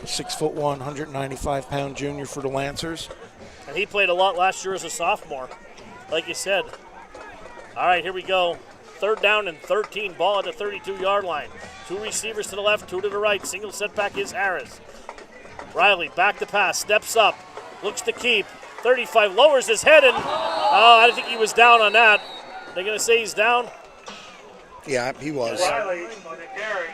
6'1", 195-pound junior for the Lancers. And he played a lot last year as a sophomore, like you said. All right, here we go. Third down and 13, ball at the 32-yard line. 2 receivers to the left, 2 to the right. Single setback is Harris. Riley back to pass, steps up, looks to keep. 35, lowers his head, and I didn't think he was down on that. They're going to say he's down? Yeah, he was. Riley on the carry,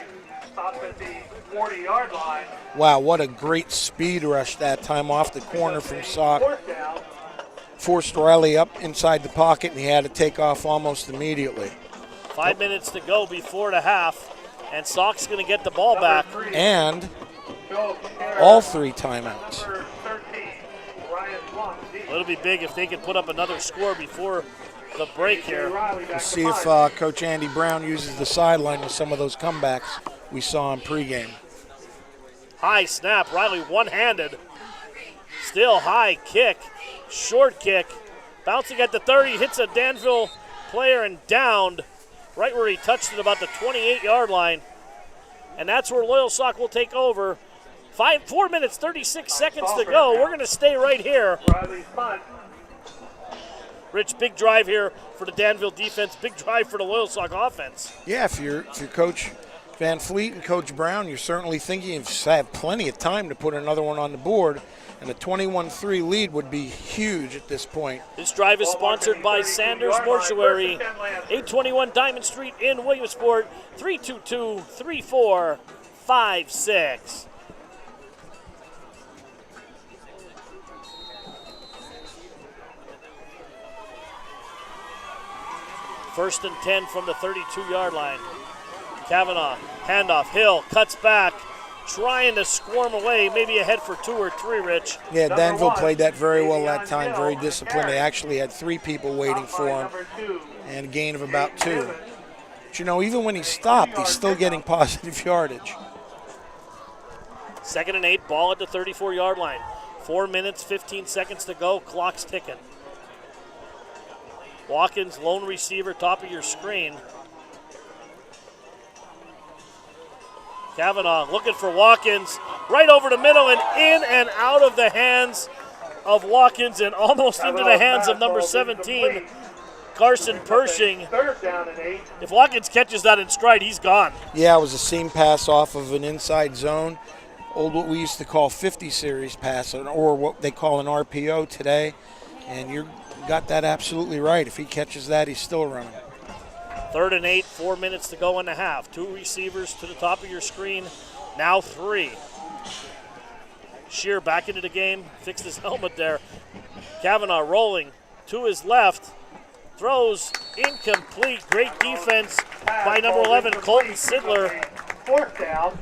stopped at the 40-yard line. Wow, what a great speed rush that time off the corner from Sock. Fourth down. Forced Riley up inside the pocket, and he had to take off almost immediately. 5 minutes to go before the half, and Sock's going to get the ball back. And all 3 timeouts. It'll be big if they can put up another score before the break here. We'll see if Coach Andy Brown uses the sideline with some of those comebacks we saw in pregame. High snap, Riley one-handed. Still high kick, short kick. Bouncing at the 30, hits a Danville player and downed right where he touched it, about the 28-yard line. And that's where Loyalsock will take over. 4 minutes, 36 seconds to go. We're going to stay right here. Rich, big drive here for the Danville defense. Big drive for the Loyalsock offense. Yeah, if you're Coach Van Fleet and Coach Brown, you're certainly thinking you have plenty of time to put another one on the board, and a 21-3 lead would be huge at this point. This drive is sponsored by Sanders Mortuary, 821 Diamond Street in Williamsport, 322-3456. First and 10 from the 32-yard line. Kavanaugh, handoff, Hill, cuts back, trying to squirm away, maybe ahead for 2 or 3, Rich. Yeah, Danville played that very well that time, very disciplined. They actually had 3 people waiting for him and a gain of about 2. But you know, even when he stopped, he's still getting positive yardage. 2nd and 8, ball at the 34-yard line. 4 minutes, 15 seconds to go, clock's ticking. Watkins, lone receiver, top of your screen. Kavanaugh looking for Watkins, right over the middle and in and out of the hands of Watkins and almost into the hands of number 17, Carson Herzing. If Watkins catches that in stride, he's gone. Yeah, it was a seam pass off of an inside zone, what we used to call 50 series pass, or what they call an RPO today, and you got that absolutely right. If he catches that, he's still running. 3rd and 8, 4 minutes to go in the half. 2 receivers to the top of your screen, now 3. Shear back into the game, fixed his helmet there. Kavanaugh rolling to his left, throws incomplete. Great defense by number 11, Colton Sidler. 4th down.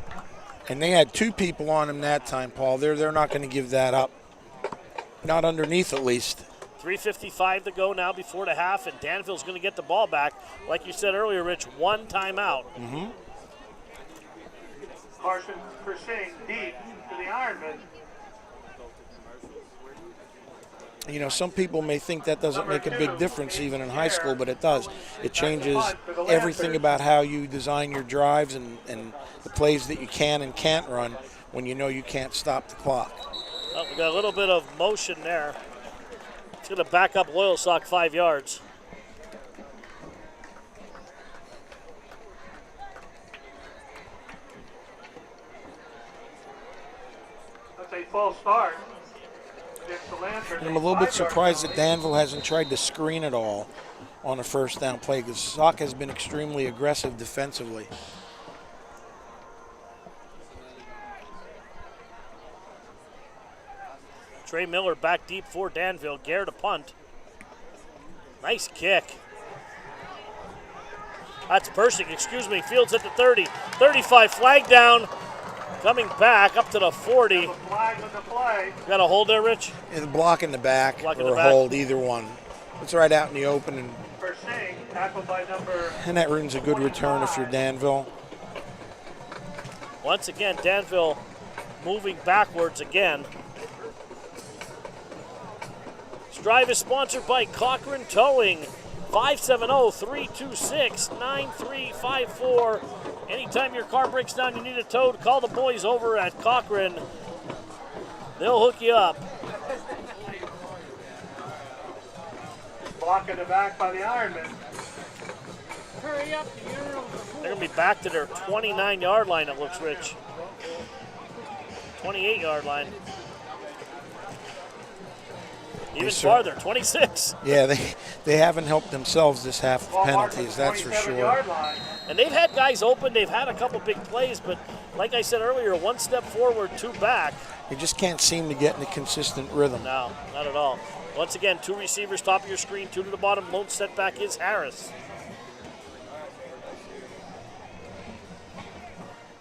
And they had 2 people on him that time, Paul. They're not going to give that up. Not underneath, at least. 3:55 to go now before the half, and Danville's going to get the ball back. Like you said earlier, Rich, 1 timeout. Mm-hmm. Carson Herzing deep to the Ironman. You know, some people may think that doesn't make a big difference even in high school, but it does. It changes everything about how you design your drives and the plays that you can and can't run when you know you can't stop the clock. Well, we got a little bit of motion there. It's going to back up Loyalsock 5 yards. That's a false start. And I'm a little bit surprised that Danville hasn't tried to screen it all on a 1st down play, because Sock has been extremely aggressive defensively. Trey Miller back deep for Danville. Gare to punt. Nice kick. That's Herzing, excuse me. Fields at the 30. 35, flag down. Coming back up to the 40. Got a hold there, Rich? Either block in the back Block in or the a back. hold, either one. It's right out in the open. And that ruins a good return if you're Danville. Once again, Danville moving backwards again. This drive is sponsored by Cochran Towing. 570-326-9354. Anytime your car breaks down, you need it towed, call the boys over at Cochran. They'll hook you up. Block in the back by the Ironman. Hurry up, They're going to be back to their 29-yard line, it looks, Rich. 28-yard line. Even farther, 26. Yeah, they haven't helped themselves this half of penalties, that's for sure. And they've had guys open. They've had a couple big plays, but like I said earlier, 1 step forward, 2 back. You just can't seem to get in a consistent rhythm. No, not at all. Once again, 2 receivers, top of your screen, 2 to the bottom. Lone setback is Harris.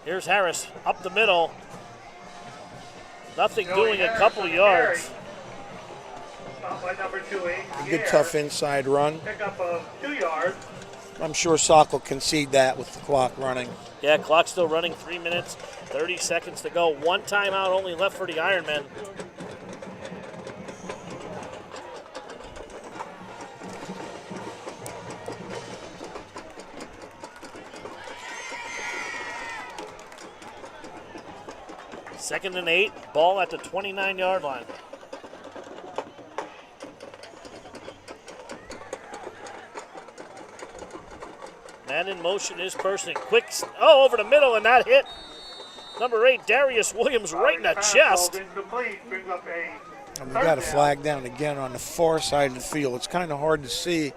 Here's Harris up the middle. Nothing doing, a couple yards. By number 2-8. Good tough inside run. Pick up 2 yards. I'm sure Sock will concede that with the clock running. Yeah, clock still running. 3 minutes, 30 seconds to go. 1 timeout only left for the Ironmen. Second and 8, ball at the 29-yard line. Man in motion is Person. Quick, over the middle, and that hit number 8, Darius Williams, right in the chest. And we got a flag down again on the far side of the field. It's kind of hard to see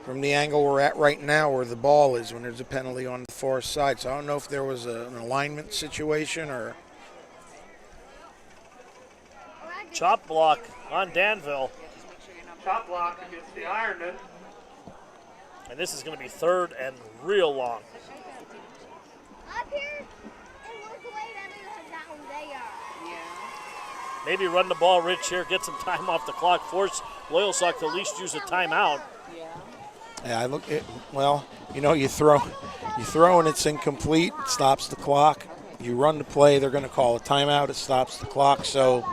from the angle we're at right now where the ball is when there's a penalty on the far side. So I don't know if there was an alignment situation or... Chop block on Danville. Chop block against the Ironman. And this is going to be third and real long. Up here, it looks way better than down there. Yeah. Maybe run the ball, Rich, here, get some time off the clock, force Loyalsock to at least use a timeout. Yeah, you throw and it's incomplete, it stops the clock. You run the play, they're going to call a timeout, it stops the clock. So,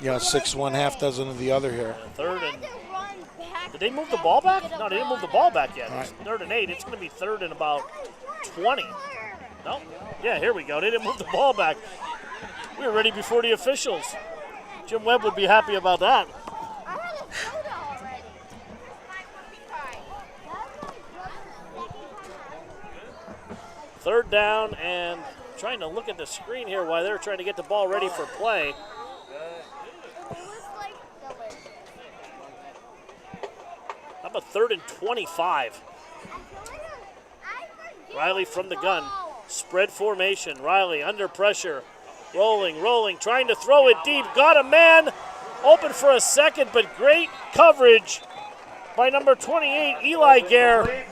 6-1, half dozen of the other here. Third and... Did they move the ball back? No, they didn't move the ball back yet. Right. It's 3rd and 8. It's going to be 3rd and about 20. No? Yeah, here we go. They didn't move the ball back. We were ready before the officials. Jim Webb would be happy about that. Third down, and trying to look at the screen here while they're trying to get the ball ready for play. How about 3rd and 25? Riley from the gun. Spread formation. Riley under pressure. Rolling, trying to throw it deep. Got a man open for a second, but great coverage by number 28, Eli Gare,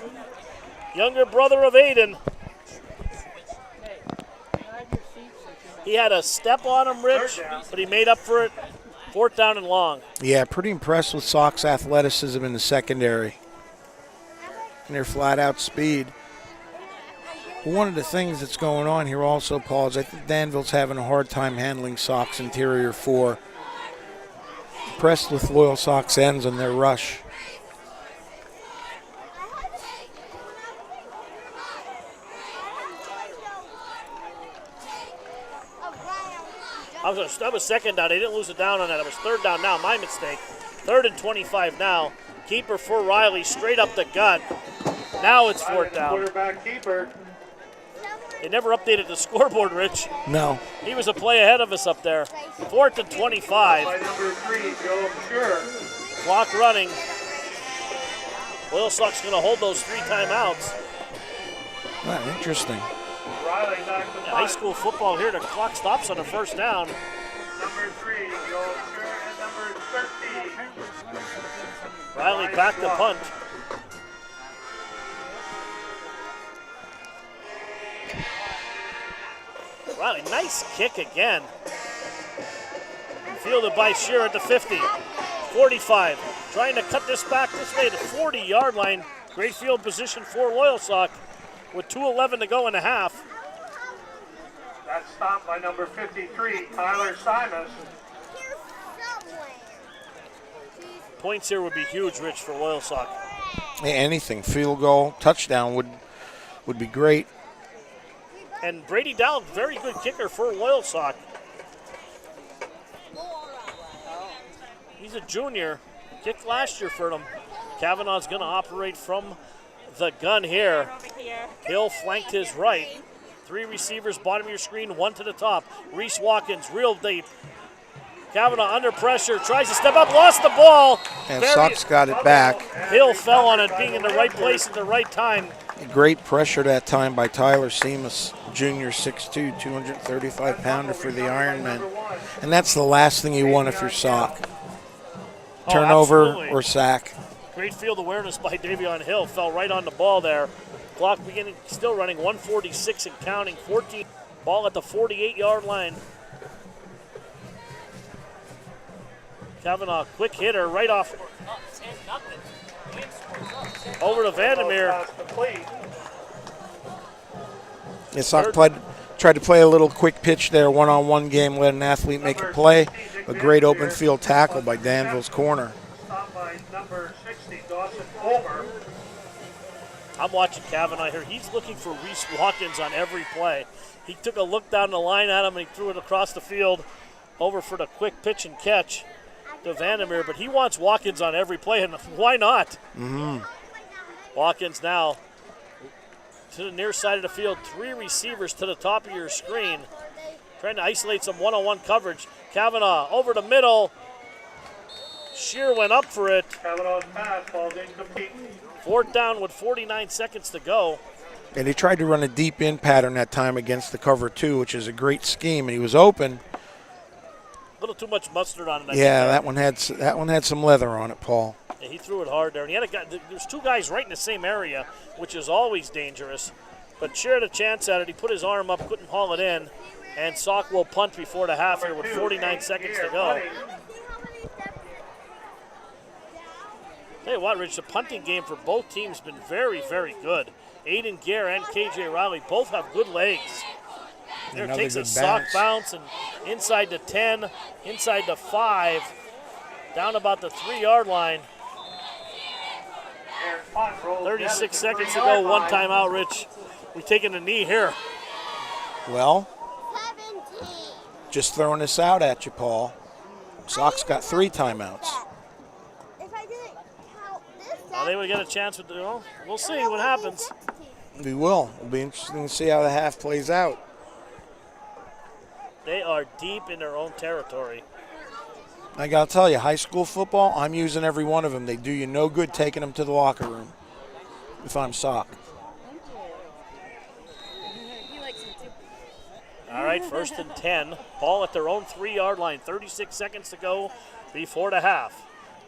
younger brother of Aiden. He had a step on him, Rich, but he made up for it. 4th down and long. Yeah, pretty impressed with Sock's athleticism in the secondary and their flat-out speed. But one of the things that's going on here also, Paul, is I think Danville's having a hard time handling Sock's interior 4. Impressed with Loyalsock's ends and their rush. That was 2nd down. They didn't lose it down on that. It was 3rd down now. My mistake. 3rd and 25 now. Keeper for Riley, straight up the gut. Now it's 4th down. Quarterback keeper. They never updated the scoreboard, Rich. No. He was a play ahead of us up there. 4th and 25. By number 3, Joe Pure. Clock running. Loyalsock's going to hold those 3 timeouts. Wow, interesting. Riley back to High school football here. The clock stops on the 1st down. Number 3, Joe Pure, and number 13. Riley back to punt. Riley, nice kick again. Fielded by Shearer at the 50. 45. Trying to cut this back this way to the 40-yard line. Great field position for Loyalsock with 2:11 to go in the half. That's stopped by number 53, Tyler Simus. Points here would be huge, Rich, for Loyalsock. Yeah, anything, field goal, touchdown would be great. And Brady Dow, very good kicker for Loyalsock. He's a junior. Kicked last year for them. Kavanaugh's going to operate from the gun here. Hill flanked his right. 3 receivers, bottom of your screen, 1 to the top. Reese Watkins, real deep. Kavanaugh under pressure, tries to step up, lost the ball. And Sock's got it back. Hill fell on it, being in the right place at the right time. Great pressure that time by Tyler Simus, junior, 6'2", 235-pounder for the Ironman. And that's the last thing you want if you're Sock. Turnover or sack. Great field awareness by Davion Hill, fell right on the ball there. Clock beginning, still running, 1:46 and counting, 14. Ball at the 48-yard line. Kavanaugh, quick hitter, right off. Over to Vandermeer. Yeah, Sock tried to play a little quick pitch there, one-on-one game, let an athlete make a play. A great open field tackle by Danville's corner. Stopped by number 60, Dawson Ulmer. I'm watching Kavanaugh here. He's looking for Reese Watkins on every play. He took a look down the line at him and he threw it across the field over for the quick pitch and catch to Vandermeer, but he wants Watkins on every play, and why not? Mm-hmm. Watkins now to the near side of the field. 3 receivers to the top of your screen. Trying to isolate some one-on-one coverage. Kavanaugh over the middle. Shear went up for it. Kavanaugh's pass falls incomplete. 4th down with 49 seconds to go. And he tried to run a deep in pattern that time against the cover 2, which is a great scheme, and he was open. A little too much mustard on it. Yeah, that one had some leather on it, Paul. Yeah, he threw it hard there, and he had a guy. There's 2 guys right in the same area, which is always dangerous. But Shear had a chance at it. He put his arm up, couldn't haul it in, and Sock will punt before the half here with 49 seconds to go. Tell you what, Rich, the punting game for both teams has been very, very good. Aiden Gare and KJ Riley both have good legs. There takes a Sock bounce and inside the 10, inside the 5, down about the 3-yard line. 36 seconds to go, 1 timeout, Rich. We taking a knee here. Well, just throwing this out at you, Paul. Sock's got 3 timeouts. Well, they would get a chance with, we'll see what happens. We will. It'll be interesting to see how the half plays out. They are deep in their own territory. I got to tell you, high school football, I'm using every one of them. They do you no good taking them to the locker room if I'm Sock. All right, 1st and 10. Ball at their own 3-yard line. 36 seconds to go before the half.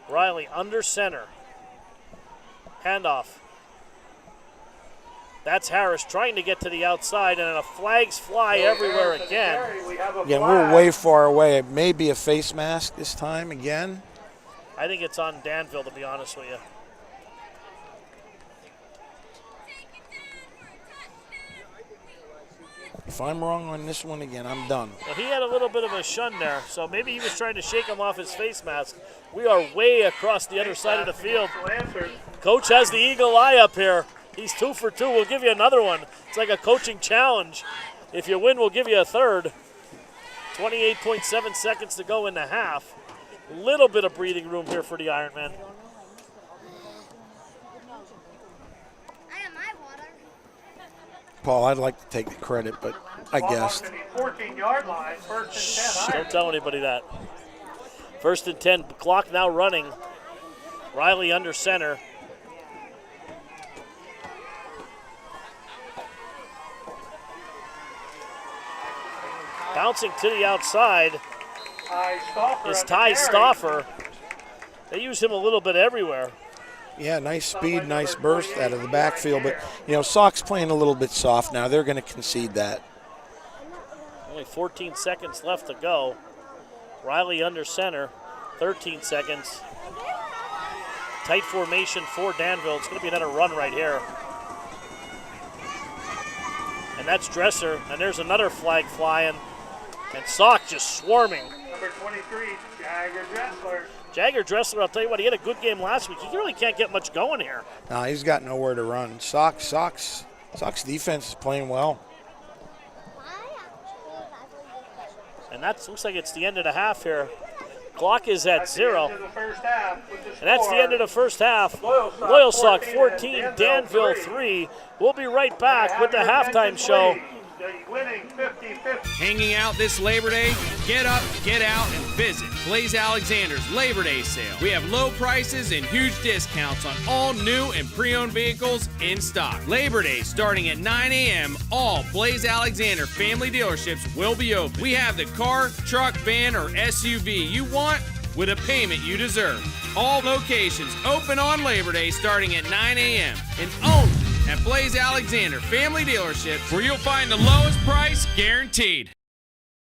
Riley under center. Handoff. That's Harris trying to get to the outside, and then flags fly everywhere again. Yeah, we're way far away. It may be a face mask this time again. I think it's on Danville, to be honest with you. If I'm wrong on this one again, I'm done. Well, he had a little bit of a shun there, so maybe he was trying to shake him off his face mask. We are way across the other side of the field. Coach has the eagle eye up here. He's 2 for 2. We'll give you another one. It's like a coaching challenge. If you win, we'll give you a 3rd. 28.7 seconds to go in the half. Little bit of breathing room here for the Ironmen. Paul, I'd like to take the credit, but I guessed. 14-yard line, 1st and 10. Don't tell anybody that. 1st and 10. Clock now running. Riley under center. Bouncing to the outside is Ty Stauffer. They use him a little bit everywhere. Yeah, nice speed, nice burst out of the backfield. But, Sock's playing a little bit soft now. They're going to concede that. Only 14 seconds left to go. Riley under center, 13 seconds. Tight formation for Danville. It's going to be another run right here. And that's Dresser. And there's another flag flying. And Sock just swarming. Number 23, Jagger Dressler. Jagger Dressler, I'll tell you what, he had a good game last week. He really can't get much going here. No, he's got nowhere to run. Sock's defense is playing well. And that looks like it's the end of the half here. Clock is at 0. And that's the end of the first half. Loyalsock 14, Danville 3. We'll be right back with the halftime show. Hanging out this Labor Day? Get up, get out, and visit Blaze Alexander's Labor Day sale. We have low prices and huge discounts on all new and pre-owned vehicles in stock. Labor Day starting at 9 a.m. All Blaze Alexander family dealerships will be open. We have the car, truck, van, or SUV you want with a payment you deserve. All locations open on Labor Day starting at 9 a.m. and only at Blaze Alexander Family Dealerships, where you'll find the lowest price guaranteed.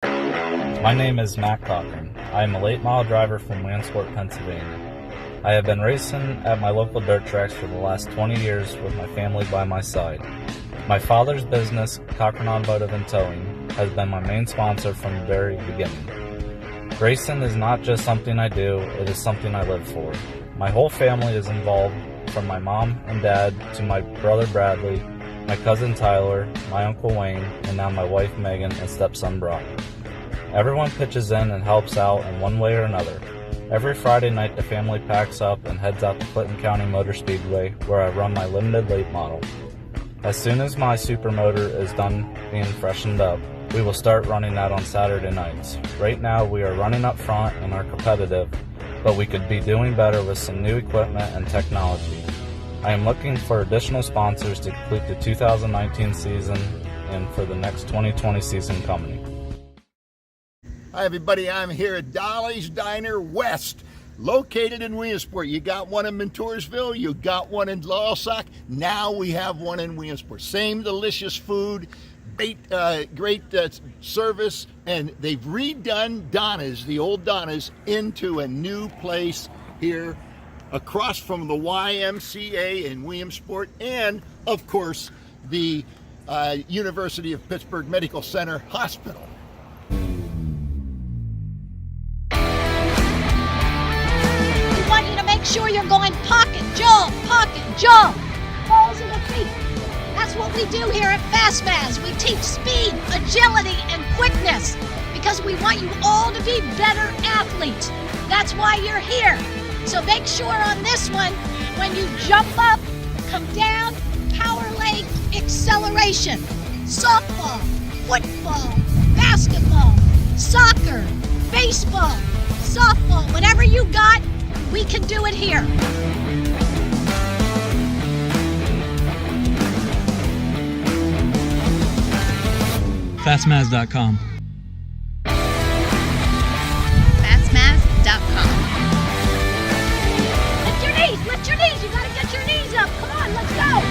My name is Matt Cochran. I am a late model driver from Williamsport, Pennsylvania. I have been racing at my local dirt tracks for the last 20 years with my family by my side. My father's business, Cochran Automotive and Towing, has been my main sponsor from the very beginning. Racing is not just something I do, it is something I live for. My whole family is involved, from my mom and dad to my brother Bradley, my cousin Tyler, my uncle Wayne, and now my wife Megan and stepson Brock. Everyone pitches in and helps out in one way or another. Every Friday night the family packs up and heads out to Clinton County Motor Speedway, where I run my limited late model. As soon as my supermotor is done being freshened up, we will start running that on Saturday nights. Right now we are running up front and are competitive, but we could be doing better with some new equipment and technology. I am looking for additional sponsors to complete the 2019 season and for the next 2020 season coming. Hi everybody, I'm here at Dolly's Diner West, located in Williamsport. You got one in Montoursville, you got one in Loyalsock, now we have one in Williamsport. Same delicious food, great service, and they've redone Donna's, the old Donna's, into a new place here across from the YMCA in Williamsport, and of course the University of Pittsburgh Medical Center Hospital. We want you to make sure you're going pocket, jump, balls in the feet. That's what we do here at FastMaz. We teach speed, agility, and quickness because we want you all to be better athletes. That's why you're here. So make sure on this one, when you jump up, come down, power leg, acceleration. Softball, football, basketball, soccer, baseball, softball, whatever you got, we can do it here. Fastmaz.com. Fastmaz.com. Lift your knees. You gotta get your knees up. Come on, let's go.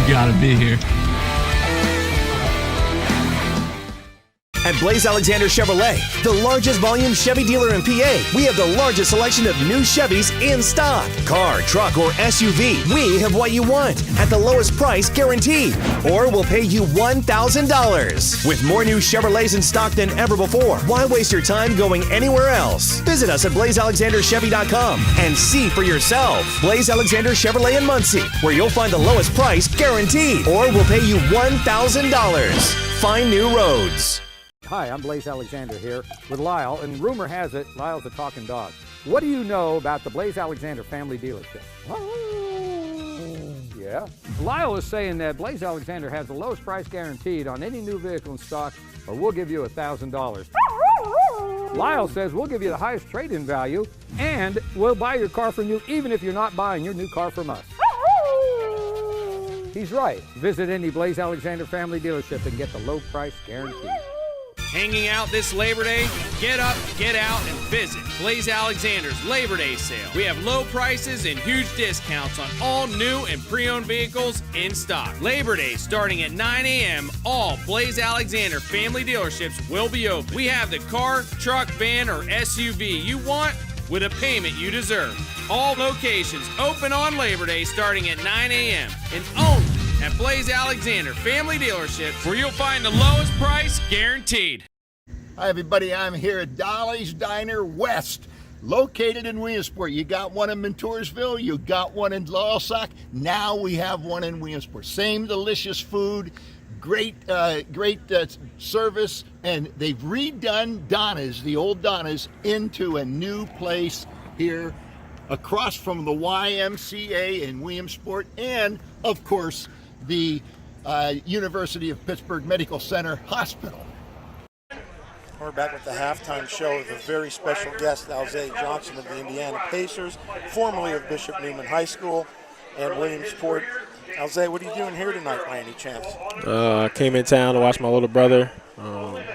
You gotta be here. At Blaze Alexander Chevrolet, the largest volume Chevy dealer in PA, we have the largest selection of new Chevys in stock. Car, truck, or SUV, we have what you want at the lowest price guaranteed. Or we'll pay you $1,000. With more new Chevrolets in stock than ever before, why waste your time going anywhere else? Visit us at BlazeAlexanderChevy.com and see for yourself. Blaze Alexander Chevrolet in Muncie, where you'll find the lowest price guaranteed. Or we'll pay you $1,000. Find new roads. Hi, I'm Blaze Alexander here with Lyle, and rumor has it, Lyle's a talking dog. What do you know about the Blaze Alexander family dealership? Yeah? Lyle is saying that Blaze Alexander has the lowest price guaranteed on any new vehicle in stock, or we'll give you $1,000. Lyle says we'll give you the highest trade-in value, and we'll buy your car from you even if you're not buying your new car from us. He's right. Visit any Blaze Alexander family dealership and get the low price guarantee. Hanging out this Labor Day? Get up, get out, and visit Blaze Alexander's Labor Day sale. We have low prices and huge discounts on all new and pre-owned vehicles in stock. Labor Day starting at 9 a.m., all Blaze Alexander family dealerships will be open. We have the car, truck, van, or SUV you want with a payment you deserve. All locations open on Labor Day starting at 9 a.m. and only at Blaze Alexander Family Dealerships, where you'll find the lowest price guaranteed. Hi everybody, I'm here at Dolly's Diner West, located in Williamsport. You got one in Montoursville, you got one in Loyalsock, now we have one in Williamsport. Same delicious food, great service, and they've redone Donna's, the old Donna's, into a new place here across from the YMCA in Williamsport, and of course the University of Pittsburgh Medical Center Hospital. We're back with the halftime show with a very special guest, Alzay Johnson of the Indiana Pacers, formerly of Bishop Newman High School and Williamsport. Alzay, what are you doing here tonight by any chance? I came in town to watch my little brother.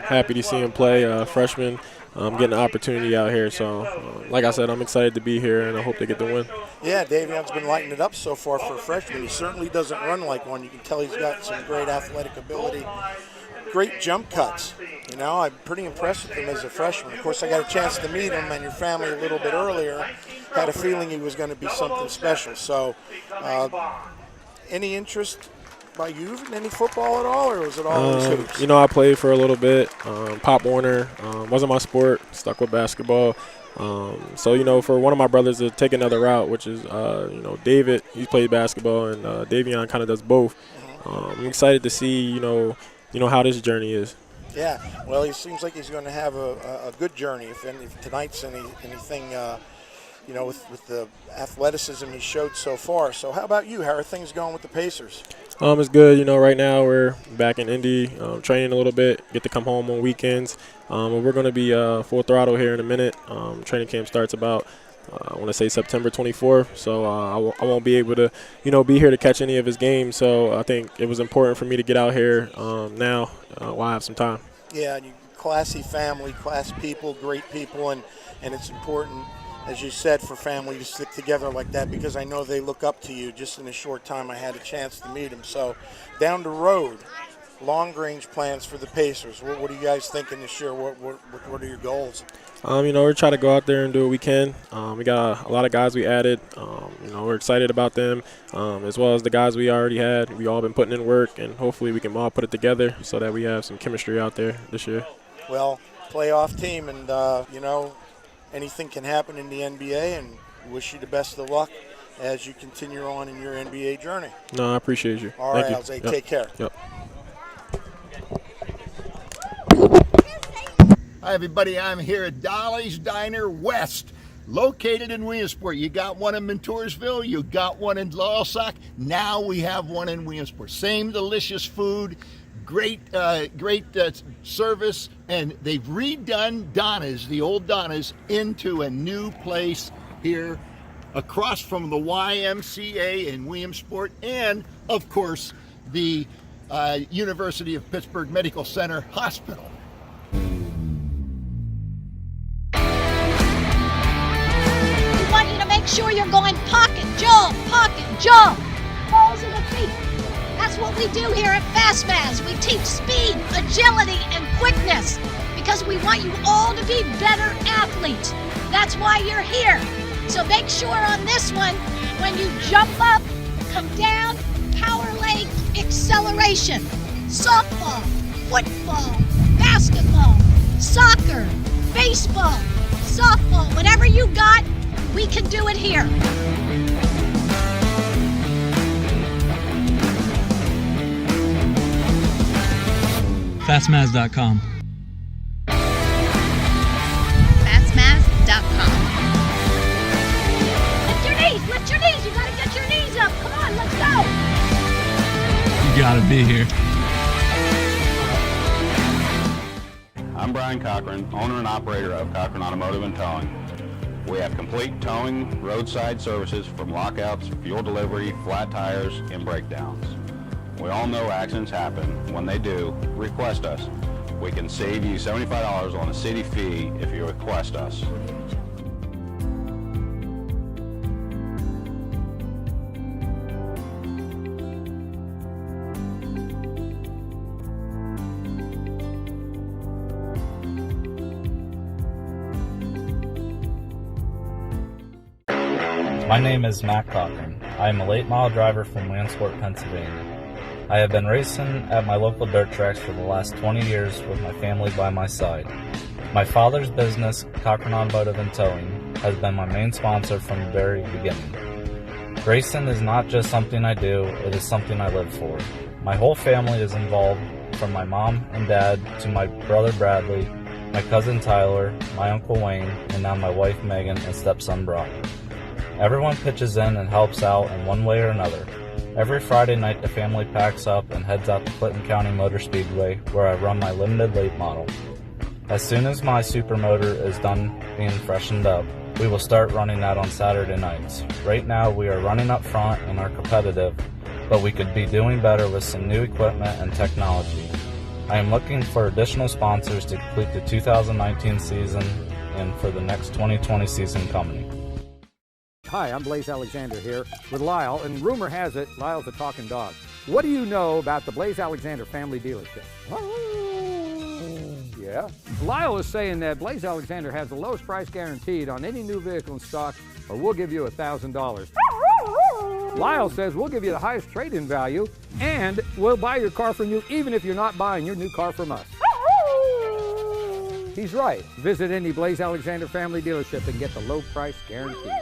Happy to see him play, freshman. I'm getting an opportunity out here, so like I said, I'm excited to be here, and I hope they get the win. Yeah, Davion's been lighting it up so far for a freshman. He certainly doesn't run like one. You can tell he's got some great athletic ability, great jump cuts. You know, I'm pretty impressed with him as a freshman. Of course, I got a chance to meet him and your family a little bit earlier. Had a feeling he was going to be something special. So, any interest by you in any football at all, or was it all hoops? You know, I played for a little bit. Pop Warner wasn't my sport. Stuck with basketball. So, you know, for one of my brothers to take another route, which is, you know, David, he played basketball, and Davion kind of does both. I'm excited to see, you know how this journey is. Yeah, well, he seems like he's going to have a good journey. If tonight's anything with the athleticism he showed so far. So how about you? How are things going with the Pacers? It's good. Right now we're back in Indy, training a little bit, get to come home on weekends. We're going to be full throttle here in a minute. Training camp starts about, I want to say September 24th, so I won't be able to, be here to catch any of his games. So I think it was important for me to get out here now while I have some time. Yeah, classy family, class people, great people, and it's important, as you said, for family to stick together like that, because I know they look up to you. Just in a short time I had a chance to meet them. So down the road, long-range plans for the Pacers. What are you guys thinking this year? What are your goals? We're trying to go out there and do what we can. We got a lot of guys we added. We're excited about them, as well as the guys we already had. We all been putting in work, and hopefully we can all put it together so that we have some chemistry out there this year. Well, playoff team, and anything can happen in the NBA, and wish you the best of luck as you continue on in your NBA journey. No, I appreciate you. All Thank right, you. Jose, Yep. take care. Yep. Hi, everybody. I'm here at Dolly's Diner West, located in Williamsport. You got one in Montoursville. You got one in Loyalsock. Now we have one in Williamsport. Same delicious food, great service, and they've redone Donna's, the old Donna's, into a new place here across from the YMCA in Williamsport, and, of course, the University of Pittsburgh Medical Center Hospital. Make sure you're going pocket, jump, balls in the feet. That's what we do here at FastMaz. We teach speed, agility, and quickness because we want you all to be better athletes. That's why you're here. So make sure on this one, when you jump up, come down, power leg, acceleration. Softball, football, basketball, soccer, baseball, softball, whatever you got, we can do it here. Fastmaz.com. Fastmaz.com. Lift your knees. You gotta get your knees up. Come on, let's go. You gotta be here. I'm Brian Cochran, owner and operator of Cochran Automotive and Towing. We have complete towing, roadside services from lockouts, fuel delivery, flat tires, and breakdowns. We all know accidents happen. When they do, request us. We can save you $75 on a city fee if you request us. My name is Matt Cochran. I am a late model driver from Williamsport, Pennsylvania. I have been racing at my local dirt tracks for the last 20 years with my family by my side. My father's business, Cochran Automotive and Towing, has been my main sponsor from the very beginning. Racing is not just something I do, it is something I live for. My whole family is involved, from my mom and dad to my brother Bradley, my cousin Tyler, my uncle Wayne, and now my wife Megan and stepson Brock. Everyone pitches in and helps out in one way or another. Every Friday night the family packs up and heads out to Clinton County Motor Speedway, where I run my limited late model. As soon as my supermotor is done being freshened up, we will start running that on Saturday nights. Right now we are running up front and are competitive, but we could be doing better with some new equipment and technology. I am looking for additional sponsors to complete the 2019 season and for the next 2020 season coming. Hi, I'm Blaze Alexander here with Lyle, and rumor has it, Lyle's a talking dog. What do you know about the Blaze Alexander family dealership? Yeah? Lyle is saying that Blaze Alexander has the lowest price guaranteed on any new vehicle in stock, or we'll give you $1,000. Lyle says we'll give you the highest trade-in value, and we'll buy your car from you even if you're not buying your new car from us. He's right. Visit any Blaze Alexander family dealership and get the low price guarantee.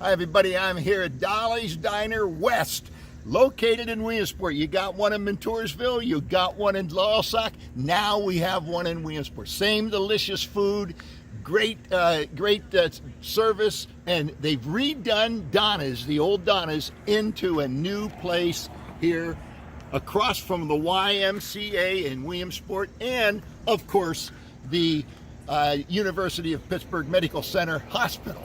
Hi, everybody. I'm here at Dolly's Diner West, located in Williamsport. You got one in Montoursville. You got one in Loyalsock. Now we have one in Williamsport. Same delicious food, great service, and they've redone Donna's, the old Donna's, into a new place here across from the YMCA in Williamsport, and of course the University of Pittsburgh Medical Center Hospital.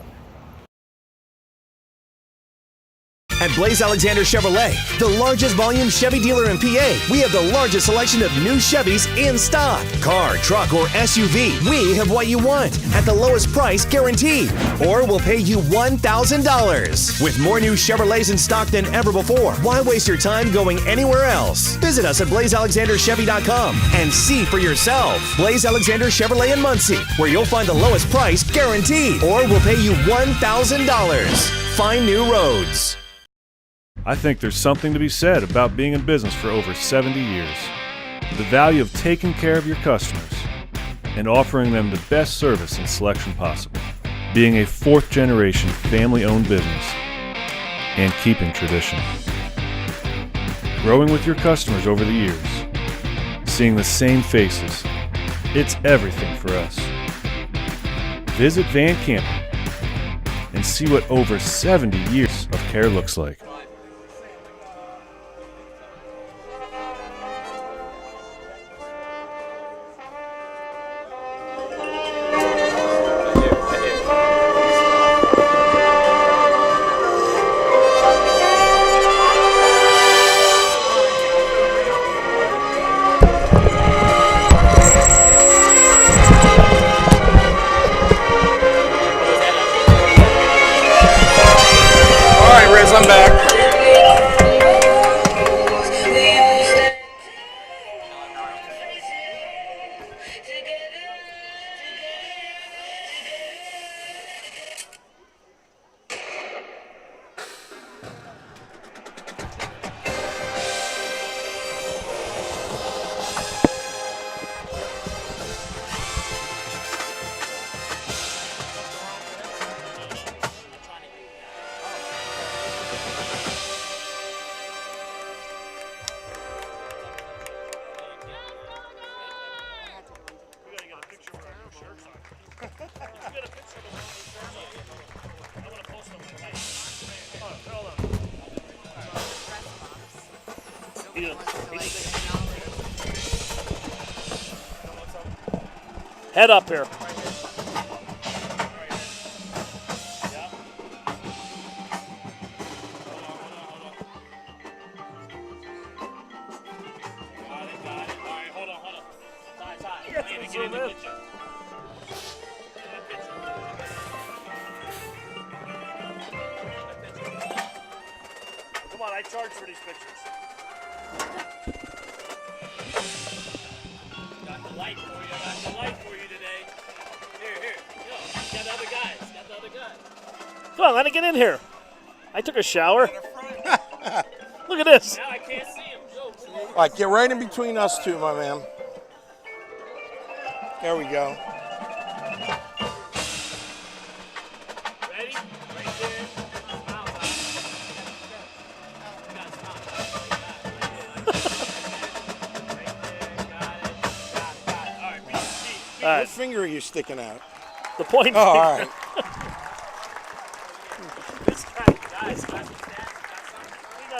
At Blaze Alexander Chevrolet, the largest volume Chevy dealer in PA, we have the largest selection of new Chevys in stock. Car, truck, or SUV, we have what you want at the lowest price guaranteed, or we'll pay you $1,000. With more new Chevrolets in stock than ever before, why waste your time going anywhere else? Visit us at blazealexanderchevy.com and see for yourself. Blaze Alexander Chevrolet in Muncie, where you'll find the lowest price guaranteed, or we'll pay you $1,000. Find new roads. I think there's something to be said about being in business for over 70 years. The value of taking care of your customers and offering them the best service and selection possible. Being a fourth-generation family-owned business and keeping tradition. Growing with your customers over the years. Seeing the same faces. It's everything for us. Visit Van Campen and see what over 70 years of care looks like. I'm back. Head up here. Come on, I charge for these pictures. Got the light for you. Got the light for you today. Here. Go. Got the other guys. Got the other guys. Come on, let me get in here. I took a shower. Look at this. Now I can't see him. All right, get right in between us two, my man. There we go. Ready? Right there. All right. What finger are you sticking out? The point. Oh, all right.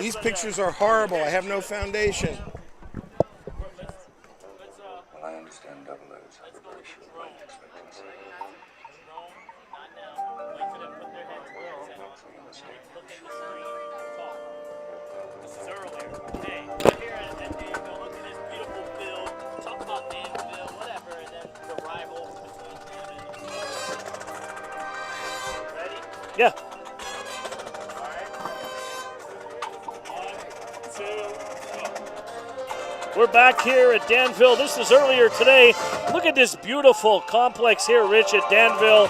These pictures are horrible. I have no foundation. Well, I understand double O's have a very short life expectancy. This is earlier. Hey, here at Danville, look at this beautiful field. Talk about Danville, whatever, and then the rival between them and. Ready? Yeah. We're back here at Danville. This was earlier today. Look at this beautiful complex here, Rich, at Danville.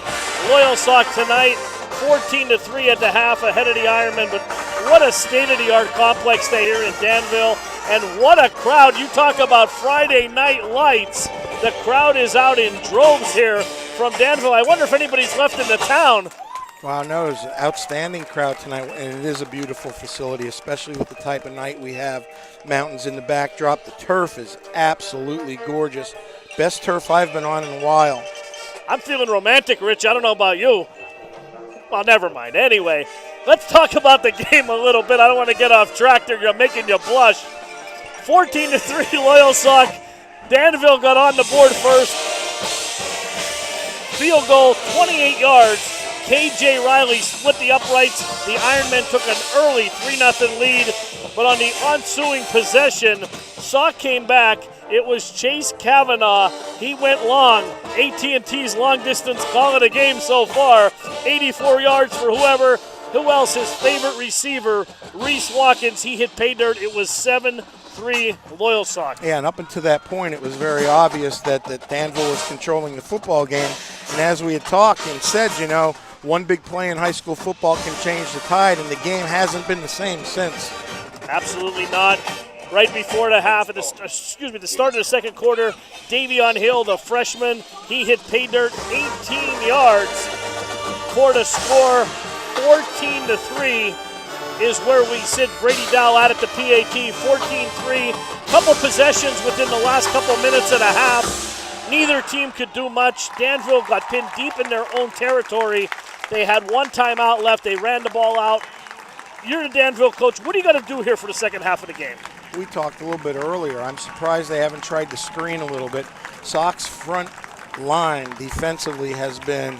Loyalsock tonight, 14-3 at the half ahead of the Ironmen. But what a state-of-the-art complex they here in Danville. And what a crowd. You talk about Friday night lights. The crowd is out in droves here from Danville. I wonder if anybody's left in the town. Wow, no, it's an outstanding crowd tonight, and it is a beautiful facility, especially with the type of night we have. Mountains in the backdrop. The turf is absolutely gorgeous. Best turf I've been on in a while. I'm feeling romantic, Rich. I don't know about you. Well, never mind. Anyway, let's talk about the game a little bit. I don't want to get off track there. You're making you blush. 14-3 Loyalsock. Danville got on the board first. Field goal, 28 yards. KJ Riley split the uprights. The Ironmen took an early 3-0 lead, but on the ensuing possession, Sauk came back. It was Chase Kavanaugh. He went long. AT&T's long distance call it a game so far. 84 yards for whoever. Who else? His favorite receiver, Reese Watkins. He hit pay dirt. It was 7-3 Loyalsock. Yeah, and up until that point, it was very obvious that Danville was controlling the football game. And as we had talked and said, you know, one big play in high school football can change the tide, and the game hasn't been the same since. Absolutely not. Right before the half, the start of the second quarter, Davion Hill, the freshman, he hit pay dirt 18 yards for the score. 14-3 is where we sit. Brady Dow out at the PAT. 14-3. Couple possessions within the last couple minutes and a half. Neither team could do much. Danville got pinned deep in their own territory. They had one timeout left. They ran the ball out. You're the Danville coach. What are you going to do here for the second half of the game? We talked a little bit earlier. I'm surprised they haven't tried to screen a little bit. Sauk's front line defensively has been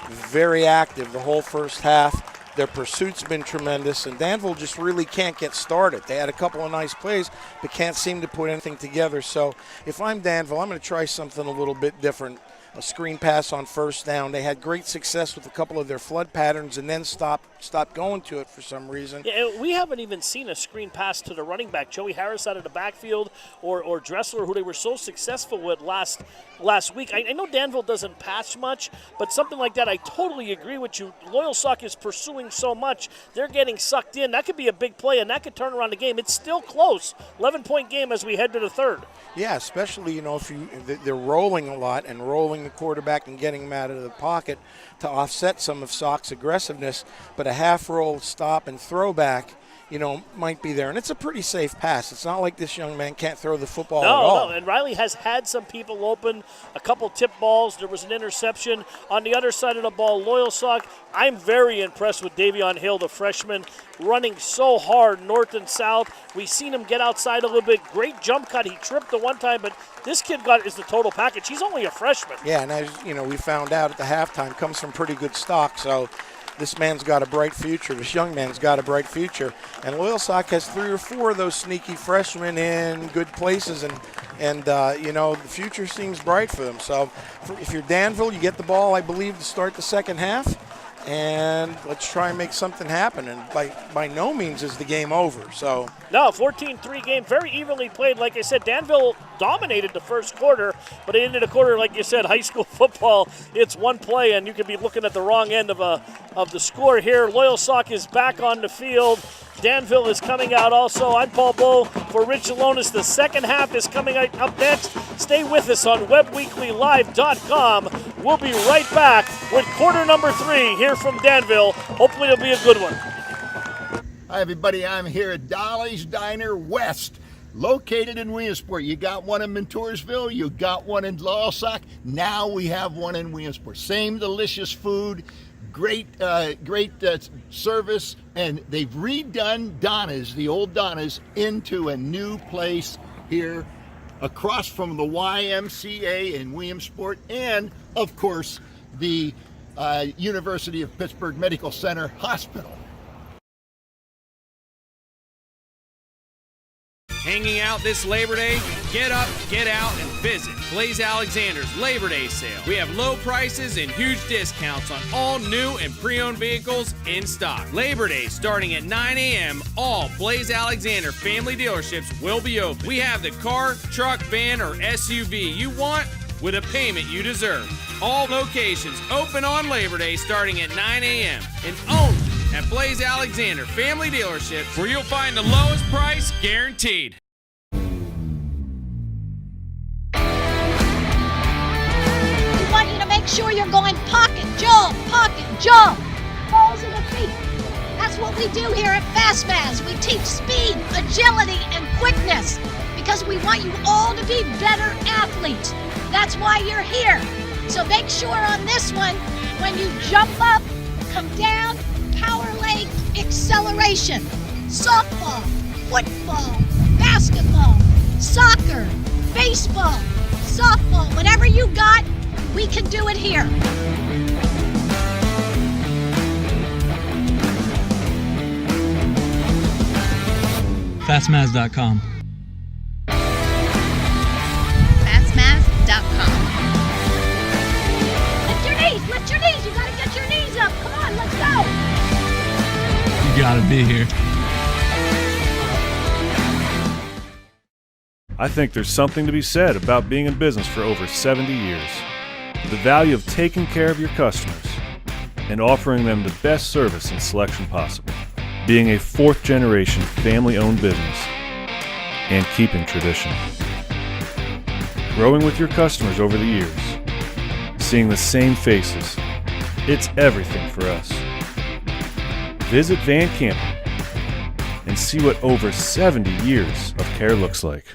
very active the whole first half. Their pursuit's been tremendous, and Danville just really can't get started. They had a couple of nice plays, but can't seem to put anything together. So if I'm Danville, I'm going to try something a little bit different. A screen pass on first down. They had great success with a couple of their flood patterns and then stopped going to it for some reason. Yeah, we haven't even seen a screen pass to the running back, Joey Harris out of the backfield, or Dressler, who they were so successful with last week. I know Danville doesn't pass much, but something like that, I totally agree with you. Loyalsock is pursuing so much. They're getting sucked in. That could be a big play, and that could turn around the game. It's still close. 11-point game as we head to the third. Yeah, especially, you know, if they're rolling a lot and rolling the quarterback and getting him out of the pocket to offset some of Sauk's aggressiveness, but a half roll stop and throwback, you know, might be there. And it's a pretty safe pass. It's not like this young man can't throw the football at all. No, and Riley has had some people open, a couple tip balls. There was an interception. On the other side of the ball, Loyalsock, I'm very impressed with Davion Hill, the freshman, running so hard north and south. We've seen him get outside a little bit. Great jump cut. He tripped the one time, but this kid is the total package. He's only a freshman. Yeah, and as you know, we found out at the halftime, comes from pretty good stock, so this man's got a bright future. This young man's got a bright future. And Loyalsock has 3 or 4 of those sneaky freshmen in good places, and you know, the future seems bright for them. So if you're Danville, you get the ball, I believe, to start the second half, and let's try and make something happen. And by no means is the game over. So no, 14-3 game, very evenly played. Like I said, Danville dominated the first quarter, but into the quarter, like you said, high school football, it's one play, and you could be looking at the wrong end of the score here. Loyalsock is back on the field. Danville is coming out also. I'm Paul Bull for Rich Alonis. The second half is coming up next. Stay with us on webweeklylive.com. We'll be right back with quarter number 3 here from Danville. Hopefully it'll be a good one. Hi, everybody. I'm here at Dolly's Diner West, located in Williamsport. You got one in Montoursville. You got one in Loyalsock. Now we have one in Williamsport. Same delicious food, great service, and they've redone Donna's, the old Donna's, into a new place here across from the YMCA in Williamsport, and of course the University of Pittsburgh Medical Center Hospital. Hanging out this Labor Day? Get up, get out, and visit Blaze Alexander's Labor Day sale. We have low prices and huge discounts on all new and pre-owned vehicles in stock. Labor Day starting at 9 a.m. All Blaze Alexander family dealerships will be open. We have the car, truck, van, or SUV you want with a payment you deserve. All locations open on Labor Day starting at 9 a.m. and only at Blaze Alexander Family Dealerships, where you'll find the lowest price guaranteed. We want you to make sure you're going pocket, jump, balls in the feet. That's what we do here at FastMaz. We teach speed, agility, and quickness because we want you all to be better athletes. That's why you're here. So make sure on this one, when you jump up, come down, power leg, acceleration. Softball, football, basketball, soccer, baseball, softball, whatever you got, we can do it here. Fastmaz.com. Fastmaz.com. Lift your knees, you gotta get your knees up. Come on, let's go. You gotta be here. I think there's something to be said about being in business for over 70 years. The value of taking care of your customers and offering them the best service and selection possible. Being a fourth-generation family-owned business and keeping tradition. Growing with your customers over the years. Seeing the same faces. It's everything for us. Visit Van Campen and see what over 70 years of care looks like.